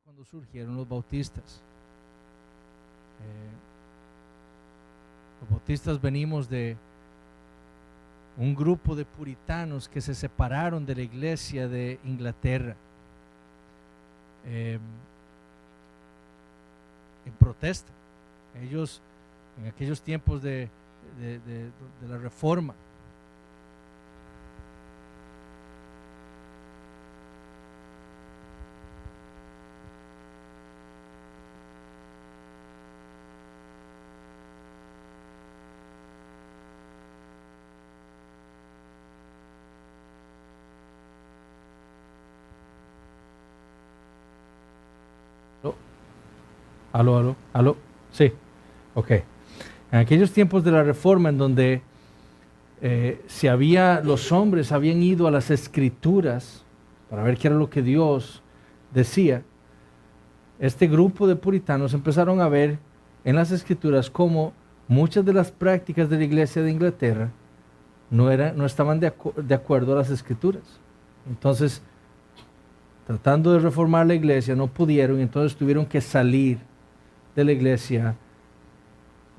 cuando surgieron los bautistas. Los bautistas venimos de un grupo de puritanos que se separaron de la iglesia de Inglaterra en protesta. Ellos en aquellos tiempos de la Reforma, aló, sí, ok. En aquellos tiempos de la Reforma, en donde los hombres habían ido a las Escrituras para ver qué era lo que Dios decía, este grupo de puritanos empezaron a ver en las Escrituras cómo muchas de las prácticas de la iglesia de Inglaterra no estaban de acuerdo a las Escrituras. Entonces, tratando de reformar la iglesia, no pudieron, entonces tuvieron que salir de la iglesia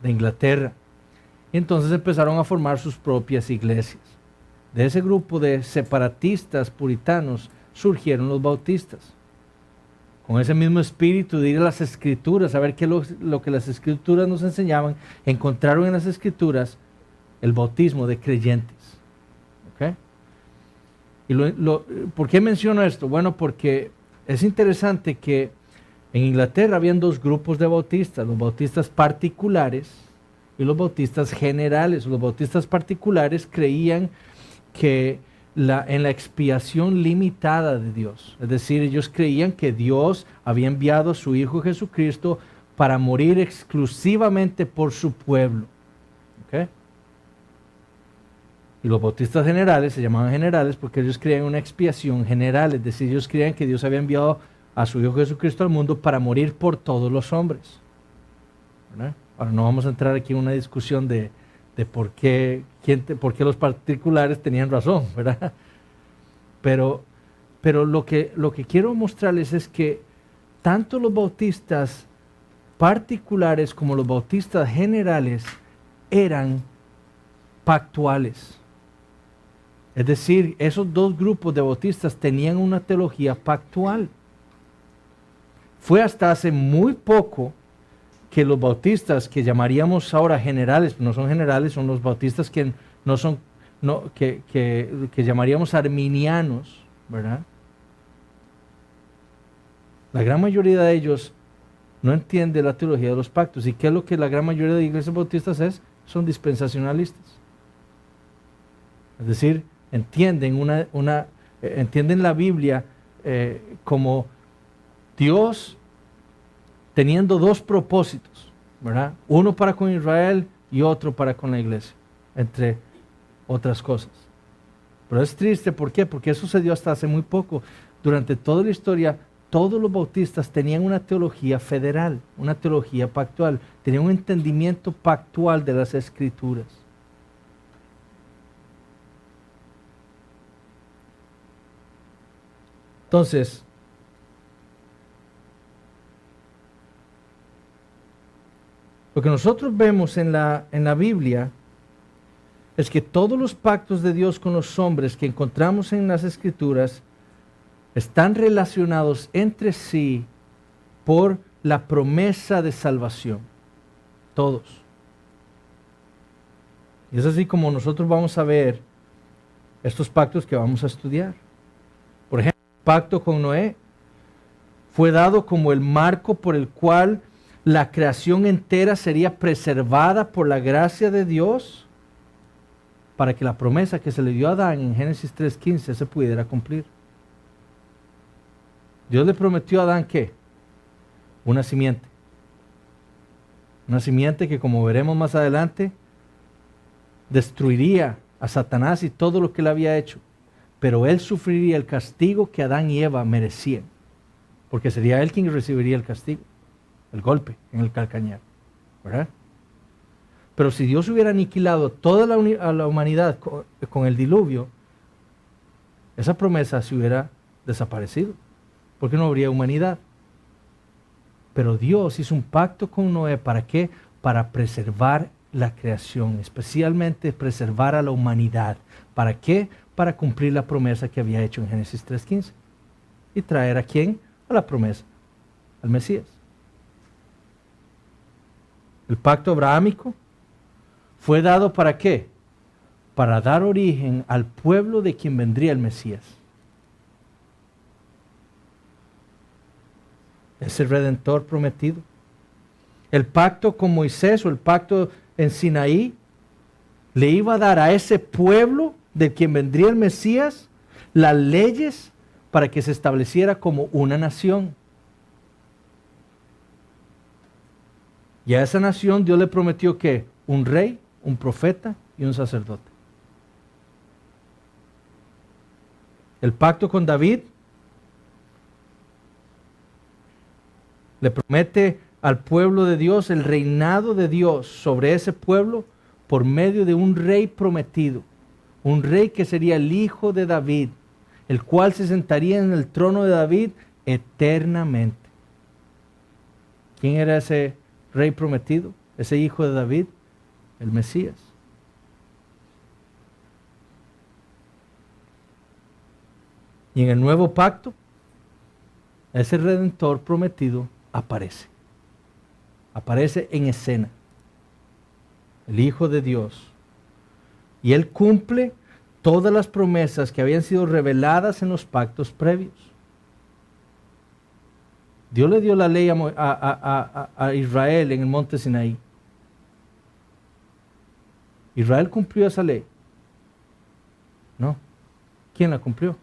de Inglaterra. Y entonces empezaron a formar sus propias iglesias. De ese grupo de separatistas puritanos surgieron los bautistas. Con ese mismo espíritu de ir a las Escrituras, a ver qué es lo que las Escrituras nos enseñaban, encontraron en las Escrituras el bautismo de creyentes. ¿Okay? Y ¿por qué menciono esto? Bueno, porque es interesante que en Inglaterra habían dos grupos de bautistas, los bautistas particulares y los bautistas generales. Los bautistas particulares creían que en la expiación limitada de Dios, es decir, ellos creían que Dios había enviado a su Hijo Jesucristo para morir exclusivamente por su pueblo. ¿Okay? Y los bautistas generales se llamaban generales porque ellos creían en una expiación general, es decir, ellos creían que Dios había enviado a su Hijo Jesucristo al mundo para morir por todos los hombres. ¿Verdad? Ahora no vamos a entrar aquí en una discusión de por qué los particulares tenían razón, ¿verdad? Pero lo que quiero mostrarles es que tanto los bautistas particulares como los bautistas generales eran pactuales. Es decir, esos dos grupos de bautistas tenían una teología pactual. Fue hasta hace muy poco que los bautistas, que llamaríamos ahora generales, no son generales, son los bautistas que llamaríamos arminianos, ¿verdad? La gran mayoría de ellos no entiende la teología de los pactos. ¿Y qué es lo que la gran mayoría de iglesias bautistas es? Son dispensacionalistas. Es decir, entienden la Biblia como Dios teniendo dos propósitos, ¿verdad? Uno para con Israel y otro para con la iglesia, entre otras cosas. Pero es triste, ¿por qué? Porque eso sucedió hasta hace muy poco. Durante toda la historia, todos los bautistas tenían una teología federal, una teología pactual, tenían un entendimiento pactual de las Escrituras. Entonces, lo que nosotros vemos en la Biblia es que todos los pactos de Dios con los hombres que encontramos en las Escrituras están relacionados entre sí por la promesa de salvación. Todos. Y es así como nosotros vamos a ver estos pactos que vamos a estudiar. Por ejemplo, el pacto con Noé fue dado como el marco por el cual la creación entera sería preservada por la gracia de Dios para que la promesa que se le dio a Adán en Génesis 3:15 se pudiera cumplir. Dios le prometió a Adán ¿qué? Una simiente. Una simiente que, como veremos más adelante, destruiría a Satanás y todo lo que él había hecho. Pero él sufriría el castigo que Adán y Eva merecían. Porque sería él quien recibiría el castigo. El golpe en el calcañar, ¿verdad? Pero si Dios hubiera aniquilado toda la humanidad con el diluvio, esa promesa se hubiera desaparecido, porque no habría humanidad. Pero Dios hizo un pacto con Noé, ¿para qué? Para preservar la creación, especialmente preservar a la humanidad. ¿Para qué? Para cumplir la promesa que había hecho en Génesis 3:15. ¿Y traer a quién? A la promesa, al Mesías. El pacto abrahámico fue dado ¿para qué? Para dar origen al pueblo de quien vendría el Mesías. Ese redentor prometido. El pacto con Moisés o el pacto en Sinaí le iba a dar a ese pueblo de quien vendría el Mesías las leyes para que se estableciera como una nación. Y a esa nación Dios le prometió que un rey, un profeta y un sacerdote. El pacto con David le promete al pueblo de Dios el reinado de Dios sobre ese pueblo por medio de un rey prometido, un rey que sería el hijo de David, el cual se sentaría en el trono de David eternamente. ¿Quién era ese rey prometido? Ese hijo de David, el Mesías. Y en el nuevo pacto, ese redentor prometido aparece. Aparece en escena. El Hijo de Dios. Y Él cumple todas las promesas que habían sido reveladas en los pactos previos. Dios le dio la ley a Israel en el monte Sinaí. ¿Israel cumplió esa ley? No. ¿Quién la cumplió?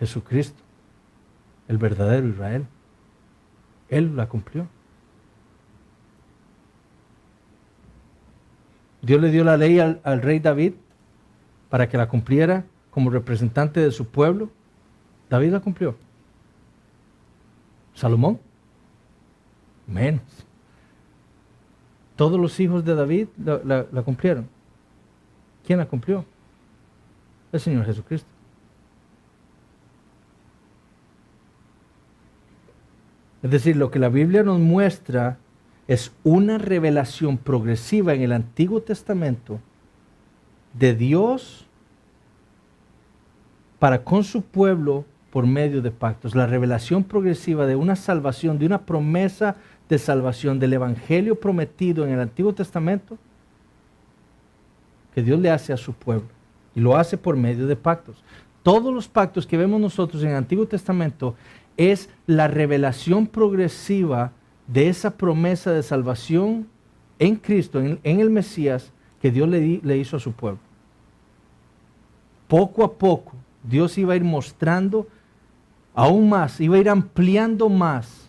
Jesucristo, el verdadero Israel. Él la cumplió. Dios le dio la ley al rey David para que la cumpliera como representante de su pueblo. David la cumplió. Salomón, menos. Todos los hijos de David la cumplieron. ¿Quién la cumplió? El Señor Jesucristo. Es decir, lo que la Biblia nos muestra es una revelación progresiva en el Antiguo Testamento de Dios para con su pueblo por medio de pactos. La revelación progresiva de una salvación, de una promesa de salvación, del evangelio prometido en el Antiguo Testamento que Dios le hace a su pueblo. Y lo hace por medio de pactos. Todos los pactos que vemos nosotros en el Antiguo Testamento es la revelación progresiva de esa promesa de salvación en Cristo, en el Mesías, que Dios le hizo a su pueblo. Poco a poco, Dios iba a ir mostrando aún más, iba a ir ampliando más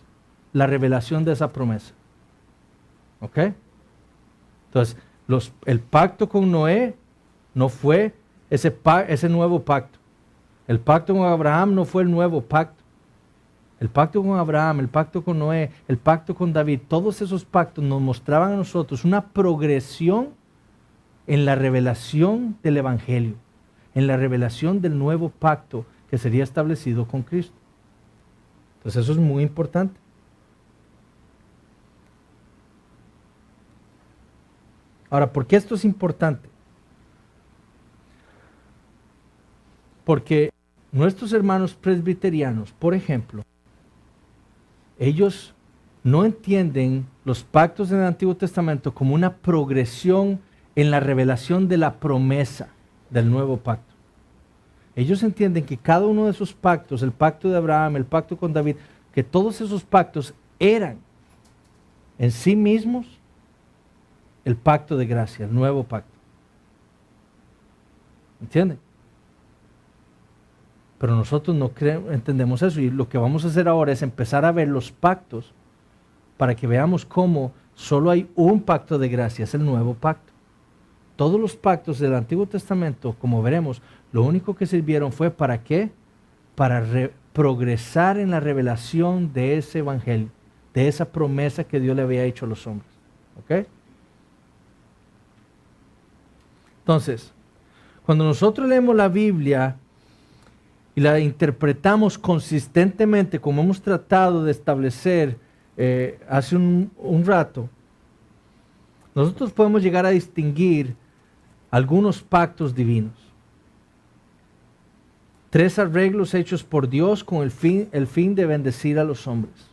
la revelación de esa promesa. ¿Ok? Entonces, el pacto con Noé no fue ese nuevo pacto. El pacto con Abraham no fue el nuevo pacto. El pacto con Abraham, el pacto con Noé, el pacto con David, todos esos pactos nos mostraban a nosotros una progresión en la revelación del Evangelio, en la revelación del nuevo pacto que sería establecido con Cristo. Entonces eso es muy importante. Ahora, ¿por qué esto es importante? Porque nuestros hermanos presbiterianos, por ejemplo, ellos no entienden los pactos en el Antiguo Testamento como una progresión en la revelación de la promesa del nuevo pacto. Ellos entienden que cada uno de esos pactos, el pacto de Abraham, el pacto con David, que todos esos pactos eran en sí mismos el pacto de gracia, el nuevo pacto. ¿Entienden? Pero nosotros no entendemos eso, y lo que vamos a hacer ahora es empezar a ver los pactos para que veamos cómo solo hay un pacto de gracia, es el nuevo pacto. Todos los pactos del Antiguo Testamento, como veremos, lo único que sirvieron fue ¿para qué? Para progresar en la revelación de ese evangelio, de esa promesa que Dios le había hecho a los hombres. ¿Ok? Entonces, cuando nosotros leemos la Biblia, y la interpretamos consistentemente como hemos tratado de establecer hace un rato, nosotros podemos llegar a distinguir algunos pactos divinos. 3 arreglos hechos por Dios con el fin de bendecir a los hombres.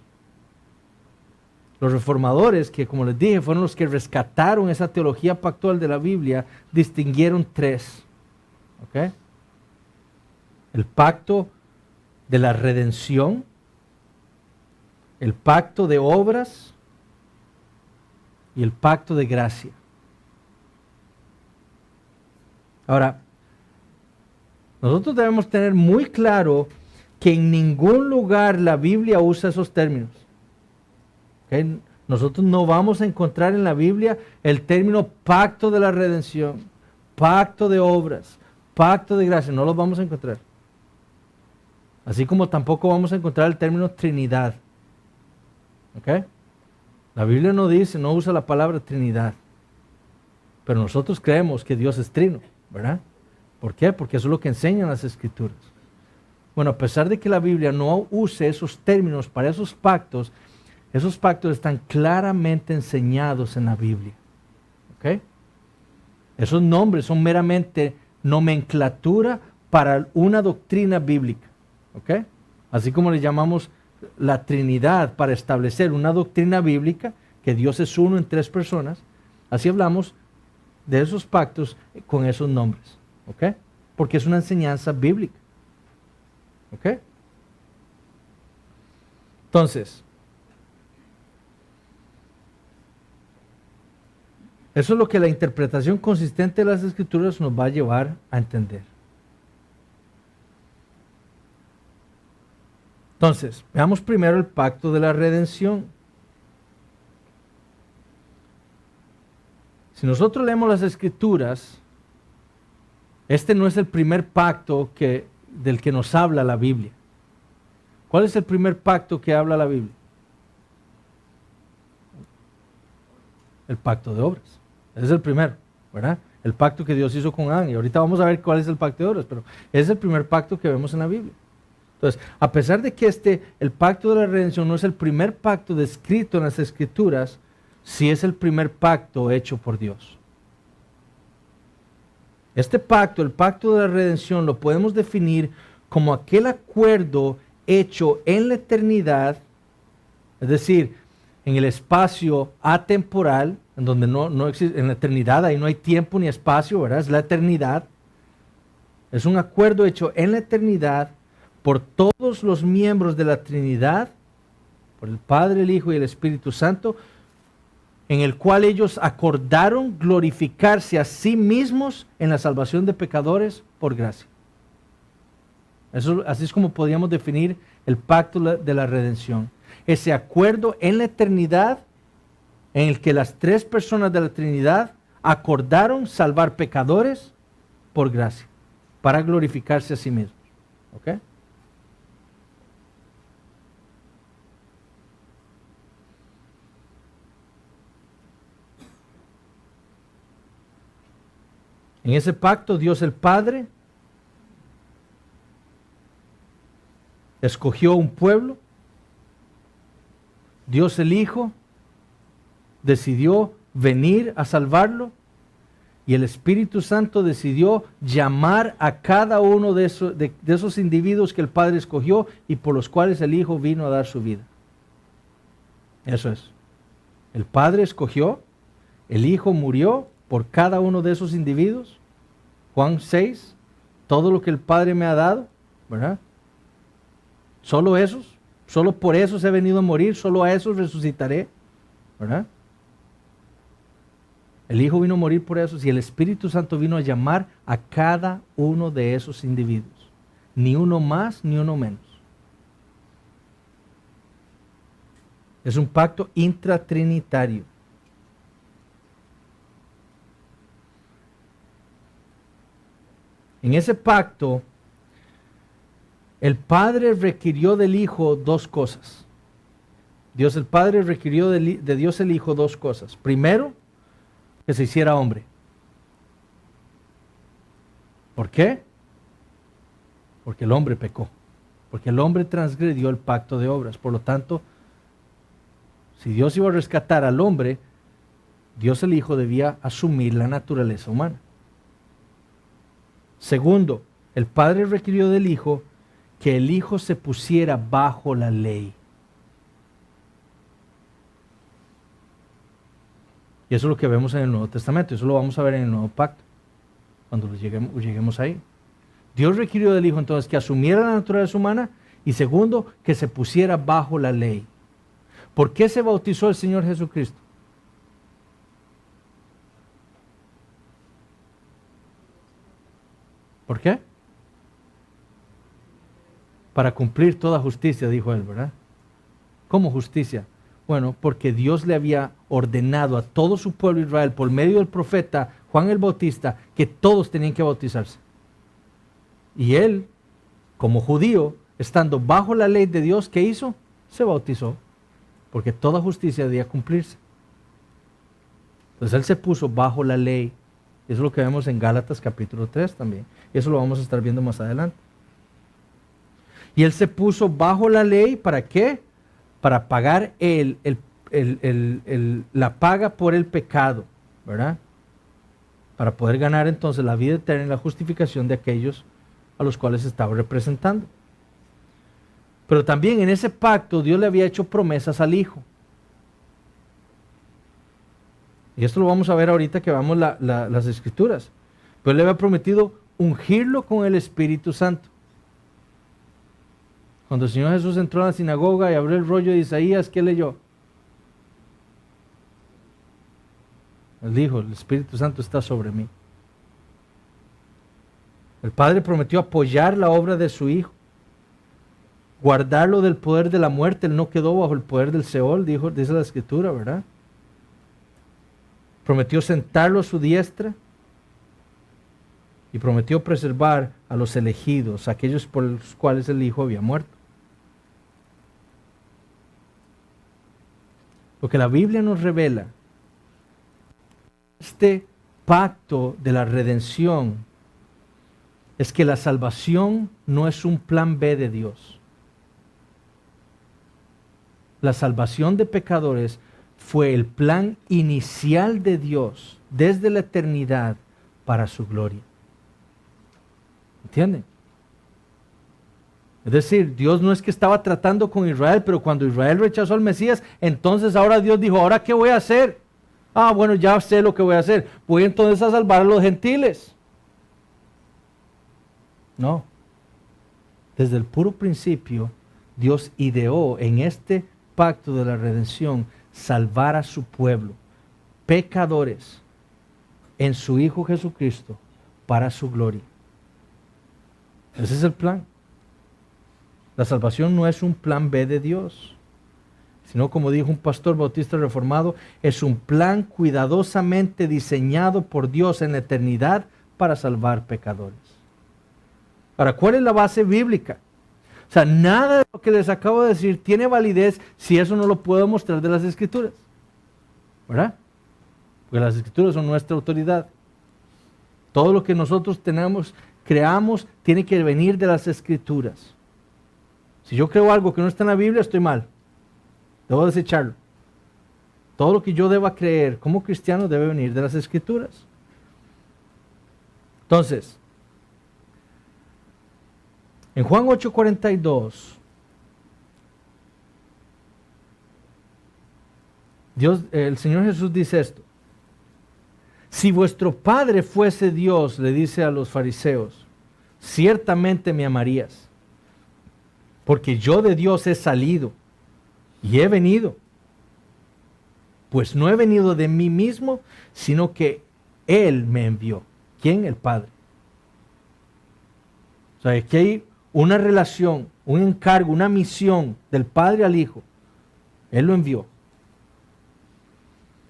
Los reformadores, que como les dije, fueron los que rescataron esa teología pactual de la Biblia, distinguieron 3. ¿Okay? El pacto de la redención, el pacto de obras y el pacto de gracia. Ahora, nosotros debemos tener muy claro que en ningún lugar la Biblia usa esos términos. ¿Okay? Nosotros no vamos a encontrar en la Biblia el término pacto de la redención, pacto de obras, pacto de gracia. No los vamos a encontrar. Así como tampoco vamos a encontrar el término Trinidad. ¿Okay? La Biblia no dice, no usa la palabra Trinidad. Pero nosotros creemos que Dios es trino, ¿verdad? ¿Por qué? Porque eso es lo que enseñan las Escrituras. Bueno, a pesar de que la Biblia no use esos términos para esos pactos están claramente enseñados en la Biblia. ¿Okay? Esos nombres son meramente nomenclatura para una doctrina bíblica. ¿Okay? Así como le llamamos la Trinidad para establecer una doctrina bíblica, que Dios es uno en 3 personas, así hablamos de esos pactos con esos nombres. ¿Okay? Porque es una enseñanza bíblica. ¿Okay? Entonces, eso es lo que la interpretación consistente de las Escrituras nos va a llevar a entender. Entonces, veamos primero el pacto de la redención. Si nosotros leemos las Escrituras, este no es el primer pacto del que nos habla la Biblia. ¿Cuál es el primer pacto que habla la Biblia? El pacto de obras. Ese es el primero, ¿verdad? El pacto que Dios hizo con Adán. Y ahorita vamos a ver cuál es el pacto de obras, pero es el primer pacto que vemos en la Biblia. Entonces, a pesar de que el pacto de la redención no es el primer pacto descrito en las Escrituras, sí es el primer pacto hecho por Dios. Este pacto, el pacto de la redención, lo podemos definir como aquel acuerdo hecho en la eternidad, es decir, en el espacio atemporal, en donde no existe, en la eternidad ahí no hay tiempo ni espacio, ¿verdad? Es la eternidad. Es un acuerdo hecho en la eternidad por todos los miembros de la Trinidad, por el Padre, el Hijo y el Espíritu Santo, en el cual ellos acordaron glorificarse a sí mismos en la salvación de pecadores por gracia. Así es como podríamos definir el pacto de la redención. Ese acuerdo en la eternidad en el que las 3 personas de la Trinidad acordaron salvar pecadores por gracia, para glorificarse a sí mismos. ¿Ok? En ese pacto, Dios el Padre escogió un pueblo, Dios el Hijo decidió venir a salvarlo y el Espíritu Santo decidió llamar a cada uno de esos individuos que el Padre escogió y por los cuales el Hijo vino a dar su vida. Eso es. El Padre escogió, el Hijo murió por cada uno de esos individuos. Juan 6, todo lo que el Padre me ha dado, ¿verdad? Solo esos, solo por esos he venido a morir, solo a esos resucitaré, ¿verdad? El Hijo vino a morir por esos y el Espíritu Santo vino a llamar a cada uno de esos individuos. Ni uno más, ni uno menos. Es un pacto intratrinitario. En ese pacto, el Padre requirió del Hijo 2 cosas. Dios el Padre requirió de Dios el Hijo 2 cosas. Primero, que se hiciera hombre. ¿Por qué? Porque el hombre pecó. Porque el hombre transgredió el pacto de obras. Por lo tanto, si Dios iba a rescatar al hombre, Dios el Hijo debía asumir la naturaleza humana. Segundo, el Padre requirió del Hijo que el Hijo se pusiera bajo la ley. Y eso es lo que vemos en el Nuevo Testamento. Eso lo vamos a ver en el Nuevo Pacto, cuando lleguemos ahí. Dios requirió del Hijo entonces que asumiera la naturaleza humana y segundo, que se pusiera bajo la ley. ¿Por qué se bautizó el Señor Jesucristo? ¿Por qué? Para cumplir toda justicia, dijo él, ¿verdad? ¿Cómo justicia? Bueno, porque Dios le había ordenado a todo su pueblo Israel, por medio del profeta Juan el Bautista, que todos tenían que bautizarse. Y él, como judío, estando bajo la ley de Dios, ¿qué hizo? Se bautizó, porque toda justicia debía cumplirse. Entonces él se puso bajo la ley. Eso es lo que vemos en Gálatas capítulo 3 también. Y eso lo vamos a estar viendo más adelante. Y él se puso bajo la ley, ¿para qué? Para pagar la paga por el pecado, ¿verdad? Para poder ganar entonces la vida eterna y la justificación de aquellos a los cuales estaba representando. Pero también en ese pacto Dios le había hecho promesas al Hijo. Y esto lo vamos a ver ahorita que vamos las Escrituras. Pero él le había prometido ungirlo con el Espíritu Santo. Cuando el Señor Jesús entró a la sinagoga y abrió el rollo de Isaías, ¿qué leyó? Él dijo, el Espíritu Santo está sobre mí. El Padre prometió apoyar la obra de su Hijo, guardarlo del poder de la muerte. Él no quedó bajo el poder del Seol, dice la Escritura, ¿verdad? Prometió sentarlo a su diestra y prometió preservar a los elegidos, aquellos por los cuales el Hijo había muerto. Lo que la Biblia nos revela, este pacto de la redención, es que la salvación no es un plan B de Dios. La salvación de pecadores fue el plan inicial de Dios desde la eternidad para su gloria. ¿Entienden? Es decir, Dios no es que estaba tratando con Israel, pero cuando Israel rechazó al Mesías, entonces ahora Dios dijo, ¿ahora qué voy a hacer? Ah, bueno, ya sé lo que voy a hacer. Voy entonces a salvar a los gentiles. No. Desde el puro principio, Dios ideó en este pacto de la redención salvar a su pueblo, pecadores, en su Hijo Jesucristo, para su gloria. Ese es el plan. La salvación no es un plan B de Dios, sino, como dijo un pastor bautista reformado, es un plan cuidadosamente diseñado por Dios en la eternidad para salvar pecadores. Ahora, ¿cuál es la base bíblica? O sea, nada de lo que les acabo de decir tiene validez si eso no lo puedo mostrar de las Escrituras, ¿verdad? Porque las Escrituras son nuestra autoridad. Todo lo que nosotros creamos, tiene que venir de las Escrituras. Si yo creo algo que no está en la Biblia, estoy mal. Debo desecharlo. Todo lo que yo deba creer como cristiano debe venir de las Escrituras. Entonces, en Juan 8:42, el Señor Jesús dice esto. Si vuestro Padre fuese Dios, le dice a los fariseos, ciertamente me amarías, porque yo de Dios he salido y he venido, pues no he venido de mí mismo, sino que Él me envió. ¿Quién? El Padre. O sea, aquí hay una relación, un encargo, una misión del Padre al Hijo. Él lo envió.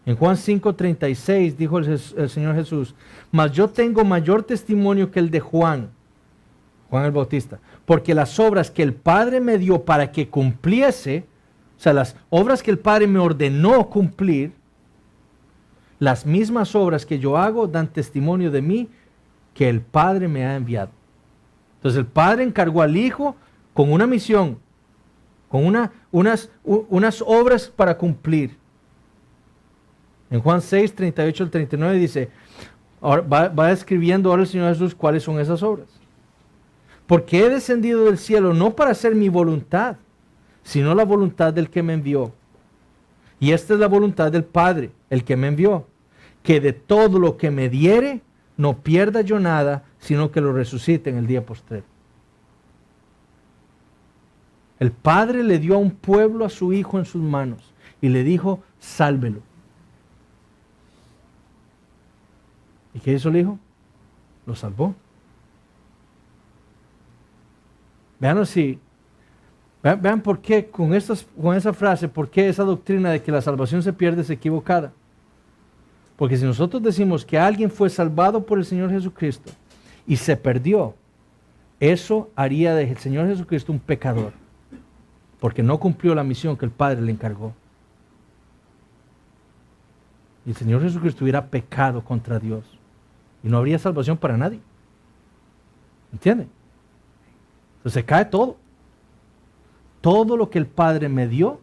En Juan 5:36 dijo el Señor Jesús, mas yo tengo mayor testimonio que el de Juan el Bautista, porque las obras que el Padre me dio para que cumpliese, o sea, las obras que el Padre me ordenó cumplir, las mismas obras que yo hago dan testimonio de mí que el Padre me ha enviado. Entonces el Padre encargó al Hijo con una misión, con unas obras para cumplir. En Juan 6, 38 al 39 dice, ahora va describiendo ahora el Señor Jesús cuáles son esas obras. Porque he descendido del cielo no para hacer mi voluntad, sino la voluntad del que me envió. Y esta es la voluntad del Padre, el que me envió, que de todo lo que me diere, no pierda yo nada, sino que lo resucite en el día postrero. El Padre le dio a un pueblo a su Hijo en sus manos y le dijo, sálvelo. ¿Y qué hizo el Hijo? Lo salvó. Vean así, vean por qué con esa frase, por qué esa doctrina de que la salvación se pierde es equivocada. Porque si nosotros decimos que alguien fue salvado por el Señor Jesucristo y se perdió, eso haría del Señor Jesucristo un pecador, porque no cumplió la misión que el Padre le encargó. Y el Señor Jesucristo hubiera pecado contra Dios y no habría salvación para nadie. ¿Entienden? Entonces se cae todo. Todo lo que el Padre me dio,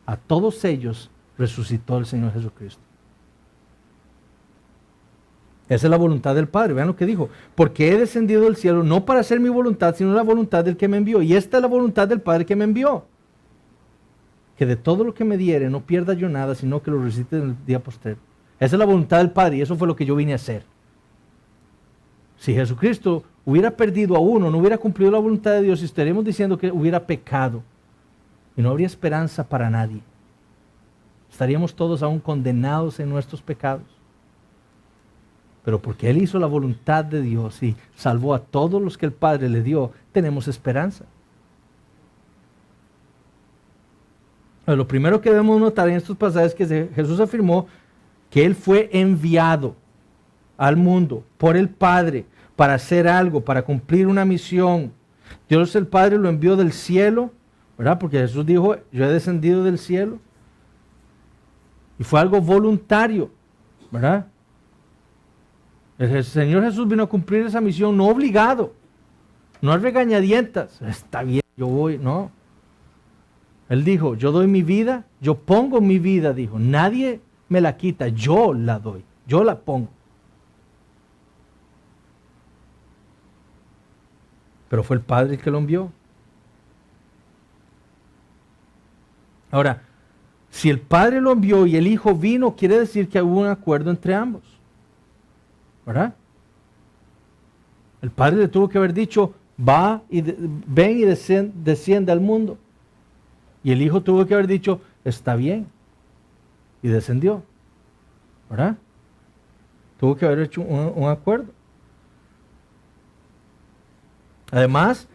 a todos ellos resucitó el Señor Jesucristo. Esa es la voluntad del Padre. Vean lo que dijo. Porque he descendido del cielo no para hacer mi voluntad, sino la voluntad del que me envió. Y esta es la voluntad del Padre que me envió. Que de todo lo que me diere no pierda yo nada, sino que lo resucite en el día postrero. Esa es la voluntad del Padre y eso fue lo que yo vine a hacer. Si Jesucristo hubiera perdido a uno, no hubiera cumplido la voluntad de Dios, estaríamos diciendo que hubiera pecado. Y no habría esperanza para nadie. Estaríamos todos aún condenados en nuestros pecados. Pero porque Él hizo la voluntad de Dios y salvó a todos los que el Padre le dio, tenemos esperanza. Lo primero que debemos notar en estos pasajes es que Jesús afirmó que Él fue enviado al mundo por el Padre para hacer algo, para cumplir una misión. Dios el Padre lo envió del cielo, ¿verdad? Porque Jesús dijo, yo he descendido del cielo. Y fue algo voluntario, ¿verdad? El Señor Jesús vino a cumplir esa misión, no obligado, no a regañadientas. Está bien, yo voy, no. Él dijo, yo doy mi vida, yo pongo mi vida, dijo. Nadie me la quita, yo la doy, yo la pongo. Pero fue el Padre el que lo envió. Ahora, si el Padre lo envió y el Hijo vino, quiere decir que hubo un acuerdo entre ambos. ¿Verdad? El Padre le tuvo que haber dicho, ven y desciende al mundo. Y el Hijo tuvo que haber dicho, está bien. Y descendió. ¿Verdad? Tuvo que haber hecho un acuerdo. Además,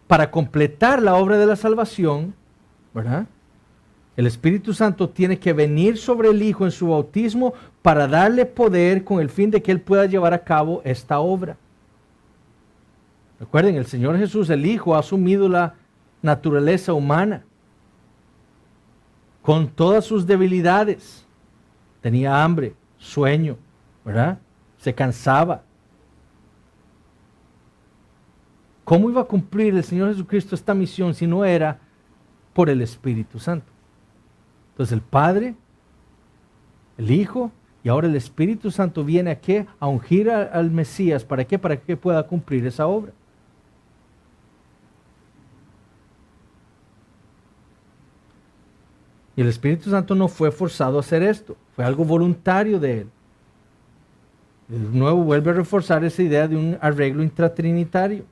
para completar la obra de la salvación, ¿verdad? El Espíritu Santo tiene que venir sobre el Hijo en su bautismo para darle poder con el fin de que Él pueda llevar a cabo esta obra. Recuerden, el Señor Jesús, el Hijo, ha asumido la naturaleza humana con todas sus debilidades. Tenía hambre, sueño, ¿verdad? Se cansaba. ¿Cómo iba a cumplir el Señor Jesucristo esta misión si no era por el Espíritu Santo? Entonces el Padre, el Hijo y ahora el Espíritu Santo viene a ¿qué? A ungir al Mesías. ¿Para qué? Para que pueda cumplir esa obra. Y el Espíritu Santo no fue forzado a hacer esto, fue algo voluntario de Él. De nuevo vuelve a reforzar esa idea de un arreglo intratrinitario.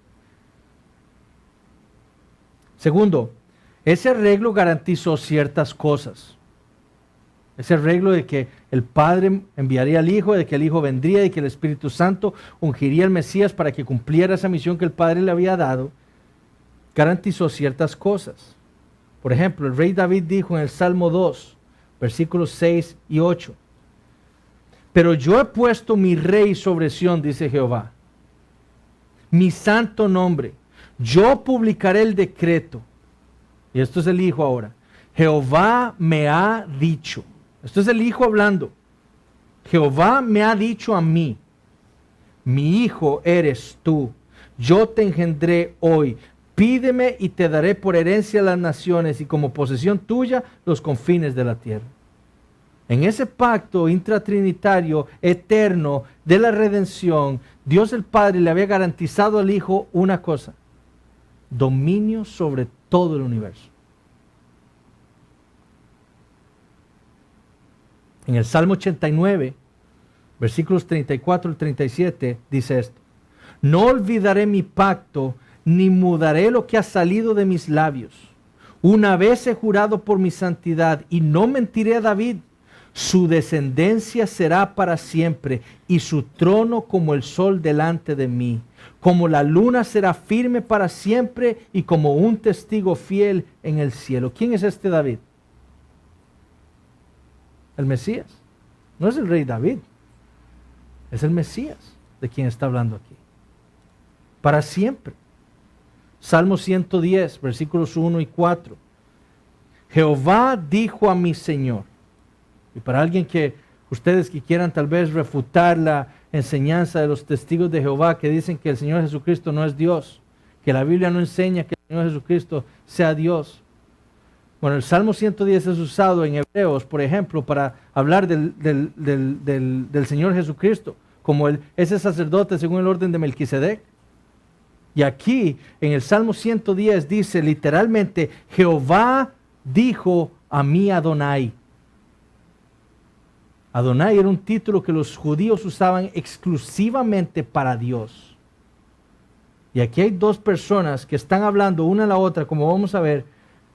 Segundo, ese arreglo garantizó ciertas cosas. Ese arreglo de que el Padre enviaría al Hijo, de que el Hijo vendría y que el Espíritu Santo ungiría al Mesías para que cumpliera esa misión que el Padre le había dado, garantizó ciertas cosas. Por ejemplo, el rey David dijo en el Salmo 2, versículos 6 y 8, pero yo he puesto mi rey sobre Sión, dice Jehová, mi santo nombre. Yo publicaré el decreto. Y esto es el Hijo ahora. Jehová me ha dicho. Esto es el Hijo hablando. Jehová me ha dicho a mí, mi Hijo eres tú. yo te engendré hoy. Pídeme y te daré por herencia las naciones y como posesión tuya los confines de la tierra. En ese pacto intratrinitario eterno de la redención, Dios el Padre le había garantizado al Hijo una cosa: dominio sobre todo el universo. En el Salmo 89, versículos 34 al 37, dice esto: no olvidaré mi pacto, ni mudaré lo que ha salido de mis labios. Una vez he jurado por mi santidad, y no mentiré a David. Su descendencia será para siempre, y su trono como el sol delante de mí. Como la luna será firme para siempre, y como un testigo fiel en el cielo. ¿Quién es este David? El Mesías. No es el rey David, es el Mesías de quien está hablando aquí. Para siempre. Salmo 110, versículos 1 y 4. Jehová dijo a mi Señor. Y para alguien que ustedes que quieran tal vez refutar la enseñanza de los testigos de Jehová que dicen que el Señor Jesucristo no es Dios, que la Biblia no enseña que el Señor Jesucristo sea Dios. Bueno, el Salmo 110 es usado en Hebreos, por ejemplo, para hablar del Señor Jesucristo, como ese sacerdote según el orden de Melquisedec. Y aquí, en el Salmo 110, dice literalmente: Jehová dijo a mi Adonai. Adonai era un título que los judíos usaban exclusivamente para Dios. Y aquí hay dos personas que están hablando una a la otra, como vamos a ver,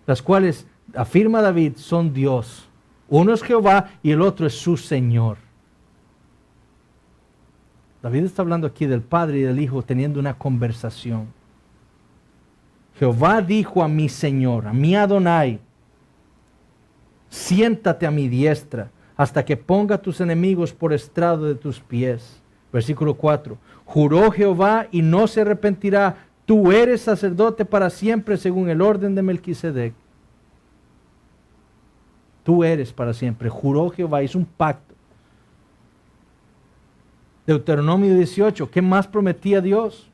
las cuales, afirma David, son Dios. Uno es Jehová y el otro es su Señor. David está hablando aquí del Padre y del Hijo teniendo una conversación. Jehová dijo a mi Señor, a mi Adonai: siéntate a mi diestra hasta que ponga a tus enemigos por estrado de tus pies. Versículo 4. Juró Jehová y no se arrepentirá: tú eres sacerdote para siempre según el orden de Melquisedec. Tú eres para siempre. Juró Jehová, hizo un pacto. Deuteronomio 18, ¿qué más prometía Dios?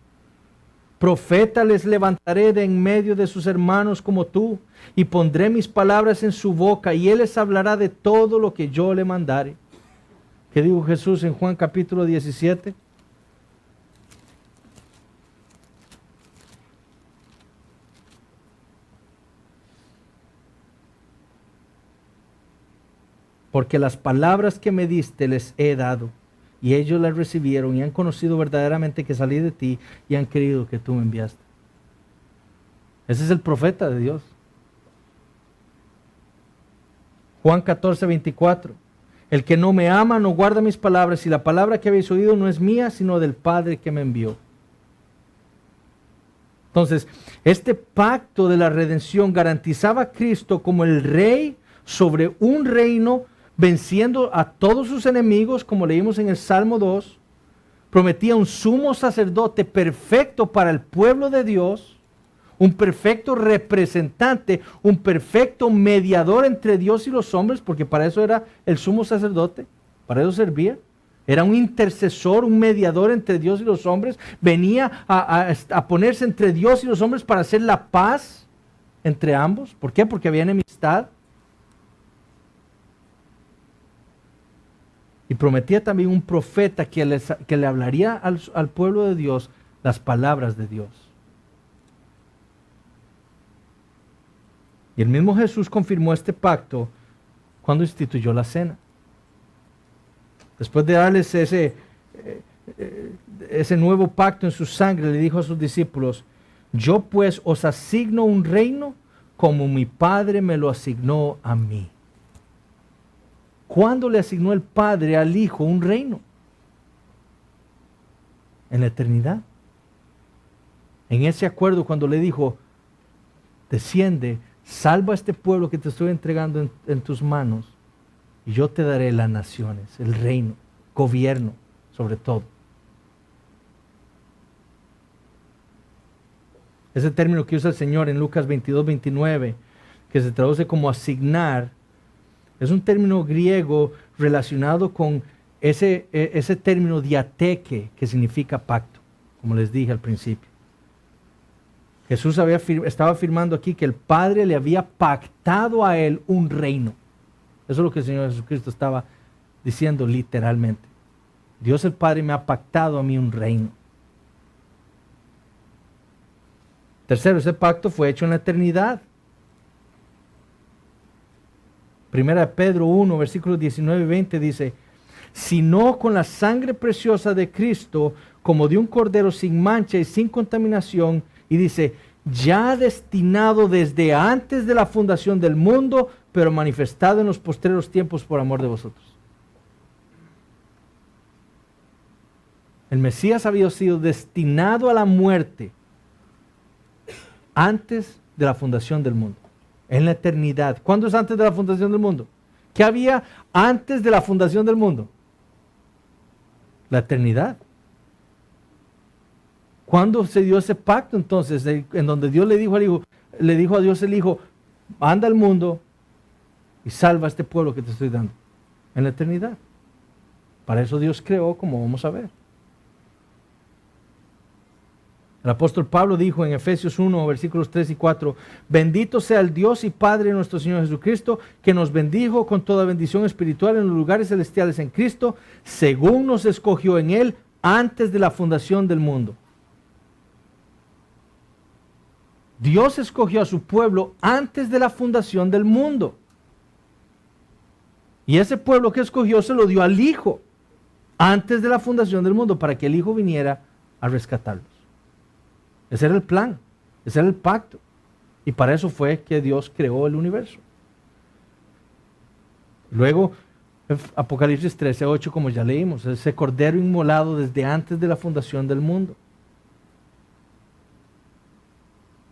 Profeta les levantaré de en medio de sus hermanos como tú, y pondré mis palabras en su boca, y él les hablará de todo lo que yo le mandare. ¿Qué dijo Jesús en Juan capítulo 17? Porque las palabras que me diste les he dado, y ellos las recibieron y han conocido verdaderamente que salí de ti y han creído que tú me enviaste. Ese es el profeta de Dios. Juan 14, 24. El que no me ama no guarda mis palabras, y la palabra que habéis oído no es mía, sino del Padre que me envió. Entonces, este pacto de la redención garantizaba a Cristo como el rey sobre un reino, venciendo a todos sus enemigos, como leímos en el Salmo 2. Prometía un sumo sacerdote perfecto para el pueblo de Dios, un perfecto representante, un perfecto mediador entre Dios y los hombres, porque para eso era el sumo sacerdote, para eso servía. Era un intercesor, un mediador entre Dios y los hombres. Venía a ponerse entre Dios y los hombres para hacer la paz entre ambos. ¿Por qué? Porque había enemistad. Y prometía también un profeta que le hablaría al pueblo de Dios las palabras de Dios. Y el mismo Jesús confirmó este pacto cuando instituyó la cena. Después de darles ese nuevo pacto en su sangre, le dijo a sus discípulos: yo pues os asigno un reino como mi Padre me lo asignó a mí. ¿Cuándo le asignó el Padre al Hijo un reino? En la eternidad. En ese acuerdo, cuando le dijo: desciende, salva a este pueblo que te estoy entregando en tus manos, y yo te daré las naciones, el reino, gobierno sobre todo. Ese término que usa el Señor en Lucas 22, 29, que se traduce como asignar, es un término griego relacionado con ese término diateque, que significa pacto, como les dije al principio. Jesús estaba afirmando aquí que el Padre le había pactado a él un reino. Eso es lo que el Señor Jesucristo estaba diciendo literalmente. Dios el Padre me ha pactado a mí un reino. Tercero, ese pacto fue hecho en la eternidad. Primera de Pedro 1, versículos 19 y 20 dice, sino con la sangre preciosa de Cristo, como de un cordero sin mancha y sin contaminación, y dice, ya destinado desde antes de la fundación del mundo, pero manifestado en los postreros tiempos por amor de vosotros. El Mesías había sido destinado a la muerte antes de la fundación del mundo, en la eternidad. ¿Cuándo es antes de la fundación del mundo? ¿Qué había antes de la fundación del mundo? La eternidad. ¿Cuándo se dio ese pacto entonces? En donde Dios le dijo a Dios el Hijo, anda al mundo y salva a este pueblo que te estoy dando. En la eternidad. Para eso Dios creó, como vamos a ver. El apóstol Pablo dijo en Efesios 1, versículos 3 y 4, bendito sea el Dios y Padre de nuestro Señor Jesucristo, que nos bendijo con toda bendición espiritual en los lugares celestiales en Cristo, según nos escogió en Él antes de la fundación del mundo. Dios escogió a su pueblo antes de la fundación del mundo. Y ese pueblo que escogió se lo dio al Hijo antes de la fundación del mundo para que el Hijo viniera a rescatarlos. Ese era el plan, ese era el pacto. Y para eso fue que Dios creó el universo. Luego, Apocalipsis 13:8, como ya leímos, ese cordero inmolado desde antes de la fundación del mundo.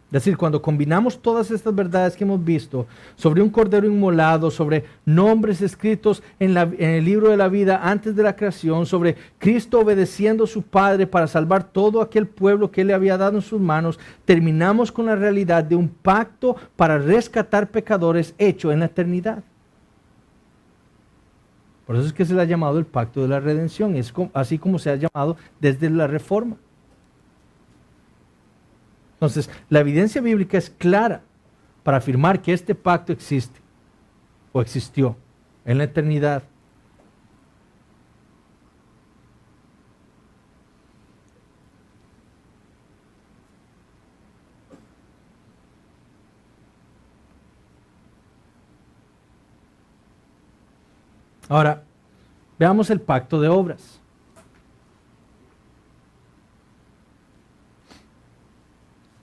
Es decir, cuando combinamos todas estas verdades que hemos visto sobre un cordero inmolado, sobre nombres escritos en el libro de la vida antes de la creación, sobre Cristo obedeciendo a su Padre para salvar todo aquel pueblo que Él le había dado en sus manos, terminamos con la realidad de un pacto para rescatar pecadores hecho en la eternidad. Por eso es que se le ha llamado el pacto de la redención, es así como se ha llamado desde la Reforma. Entonces, la evidencia bíblica es clara para afirmar que este pacto existe o existió en la eternidad. Ahora, veamos el pacto de obras.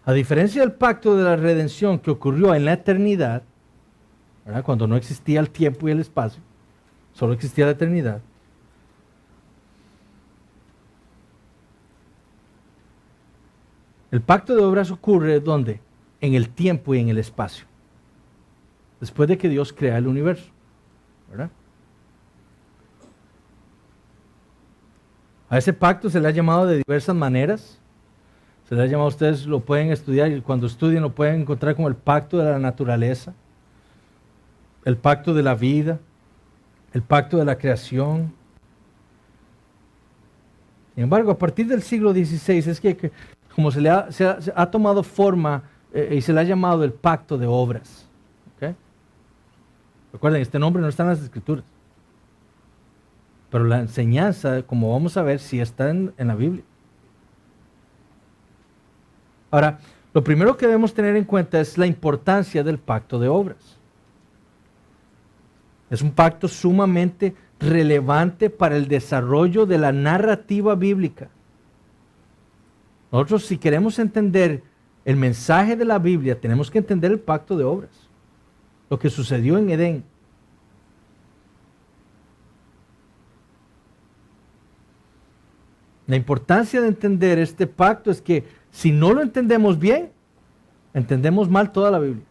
A diferencia del pacto de la redención que ocurrió en la eternidad, ¿verdad? Cuando no existía el tiempo y el espacio, solo existía la eternidad. El pacto de obras ocurre ¿dónde? En el tiempo y en el espacio. Después de que Dios crea el universo, ¿verdad? A ese pacto se le ha llamado de diversas maneras. Se le ha llamado, ustedes lo pueden estudiar y cuando estudien lo pueden encontrar como el pacto de la naturaleza, el pacto de la vida, el pacto de la creación. Sin embargo, a partir del siglo XVI es que como se ha tomado forma y se le ha llamado el pacto de obras. ¿Okay? Recuerden, este nombre no está en las Escrituras, pero la enseñanza, como vamos a ver, sí está en la Biblia. Ahora, lo primero que debemos tener en cuenta es la importancia del pacto de obras. Es un pacto sumamente relevante para el desarrollo de la narrativa bíblica. Nosotros, si queremos entender el mensaje de la Biblia, tenemos que entender el pacto de obras, lo que sucedió en Edén. La importancia de entender este pacto es que si no lo entendemos bien, entendemos mal toda la Biblia.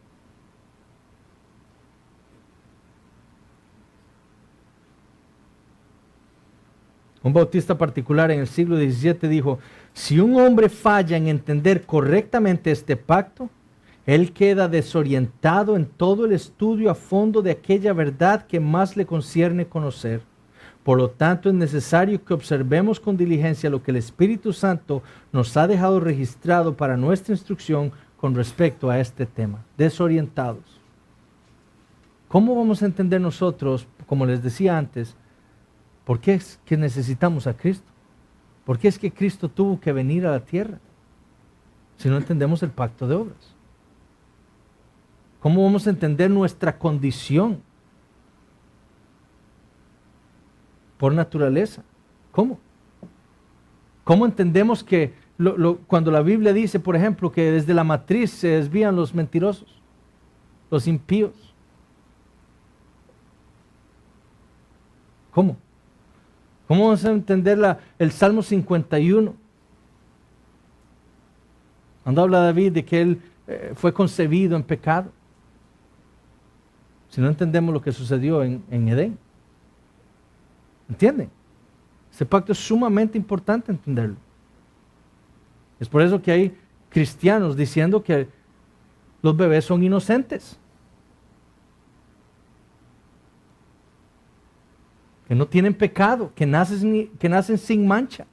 Un bautista particular en el siglo XVII dijo, si un hombre falla en entender correctamente este pacto, él queda desorientado en todo el estudio a fondo de aquella verdad que más le concierne conocer. Por lo tanto, es necesario que observemos con diligencia lo que el Espíritu Santo nos ha dejado registrado para nuestra instrucción con respecto a este tema, desorientados. ¿Cómo vamos a entender nosotros, como les decía antes, por qué es que necesitamos a Cristo? ¿Por qué es que Cristo tuvo que venir a la tierra? Si no entendemos el pacto de obras. ¿Cómo vamos a entender nuestra condición por naturaleza? ¿Cómo? ¿Cómo entendemos que cuando la Biblia dice, por ejemplo, que desde la matriz se desvían los mentirosos, los impíos? ¿Cómo? ¿Cómo vamos a entender el Salmo 51? Cuando habla David de que él fue concebido en pecado. Si no entendemos lo que sucedió en Edén. ¿Entienden? Ese pacto es sumamente importante entenderlo. Es por eso que hay cristianos diciendo que los bebés son inocentes. Que no tienen pecado, que nacen sin mancha.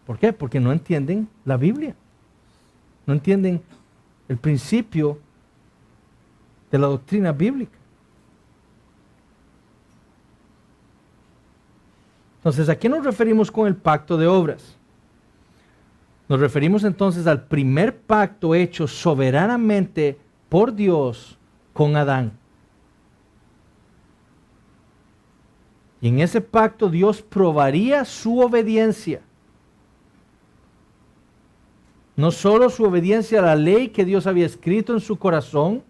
¿Por qué? Porque no entienden la Biblia. No entienden el principio de la doctrina bíblica. Entonces, ¿a qué nos referimos con el pacto de obras? Nos referimos entonces al primer pacto hecho soberanamente por Dios con Adán. Y en ese pacto Dios probaría su obediencia. No solo su obediencia a la ley que Dios había escrito en su corazón,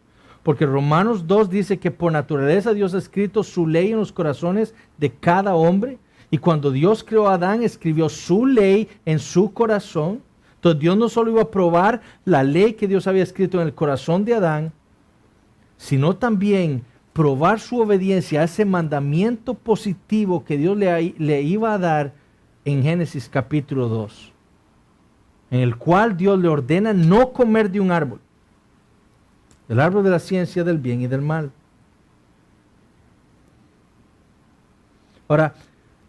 porque Romanos 2 dice que por naturaleza Dios ha escrito su ley en los corazones de cada hombre. Y cuando Dios creó a Adán, escribió su ley en su corazón. Entonces Dios no solo iba a probar la ley que Dios había escrito en el corazón de Adán, sino también probar su obediencia a ese mandamiento positivo que Dios le iba a dar en Génesis capítulo 2, en el cual Dios le ordena no comer de un árbol, del árbol de la ciencia del bien y del mal. Ahora,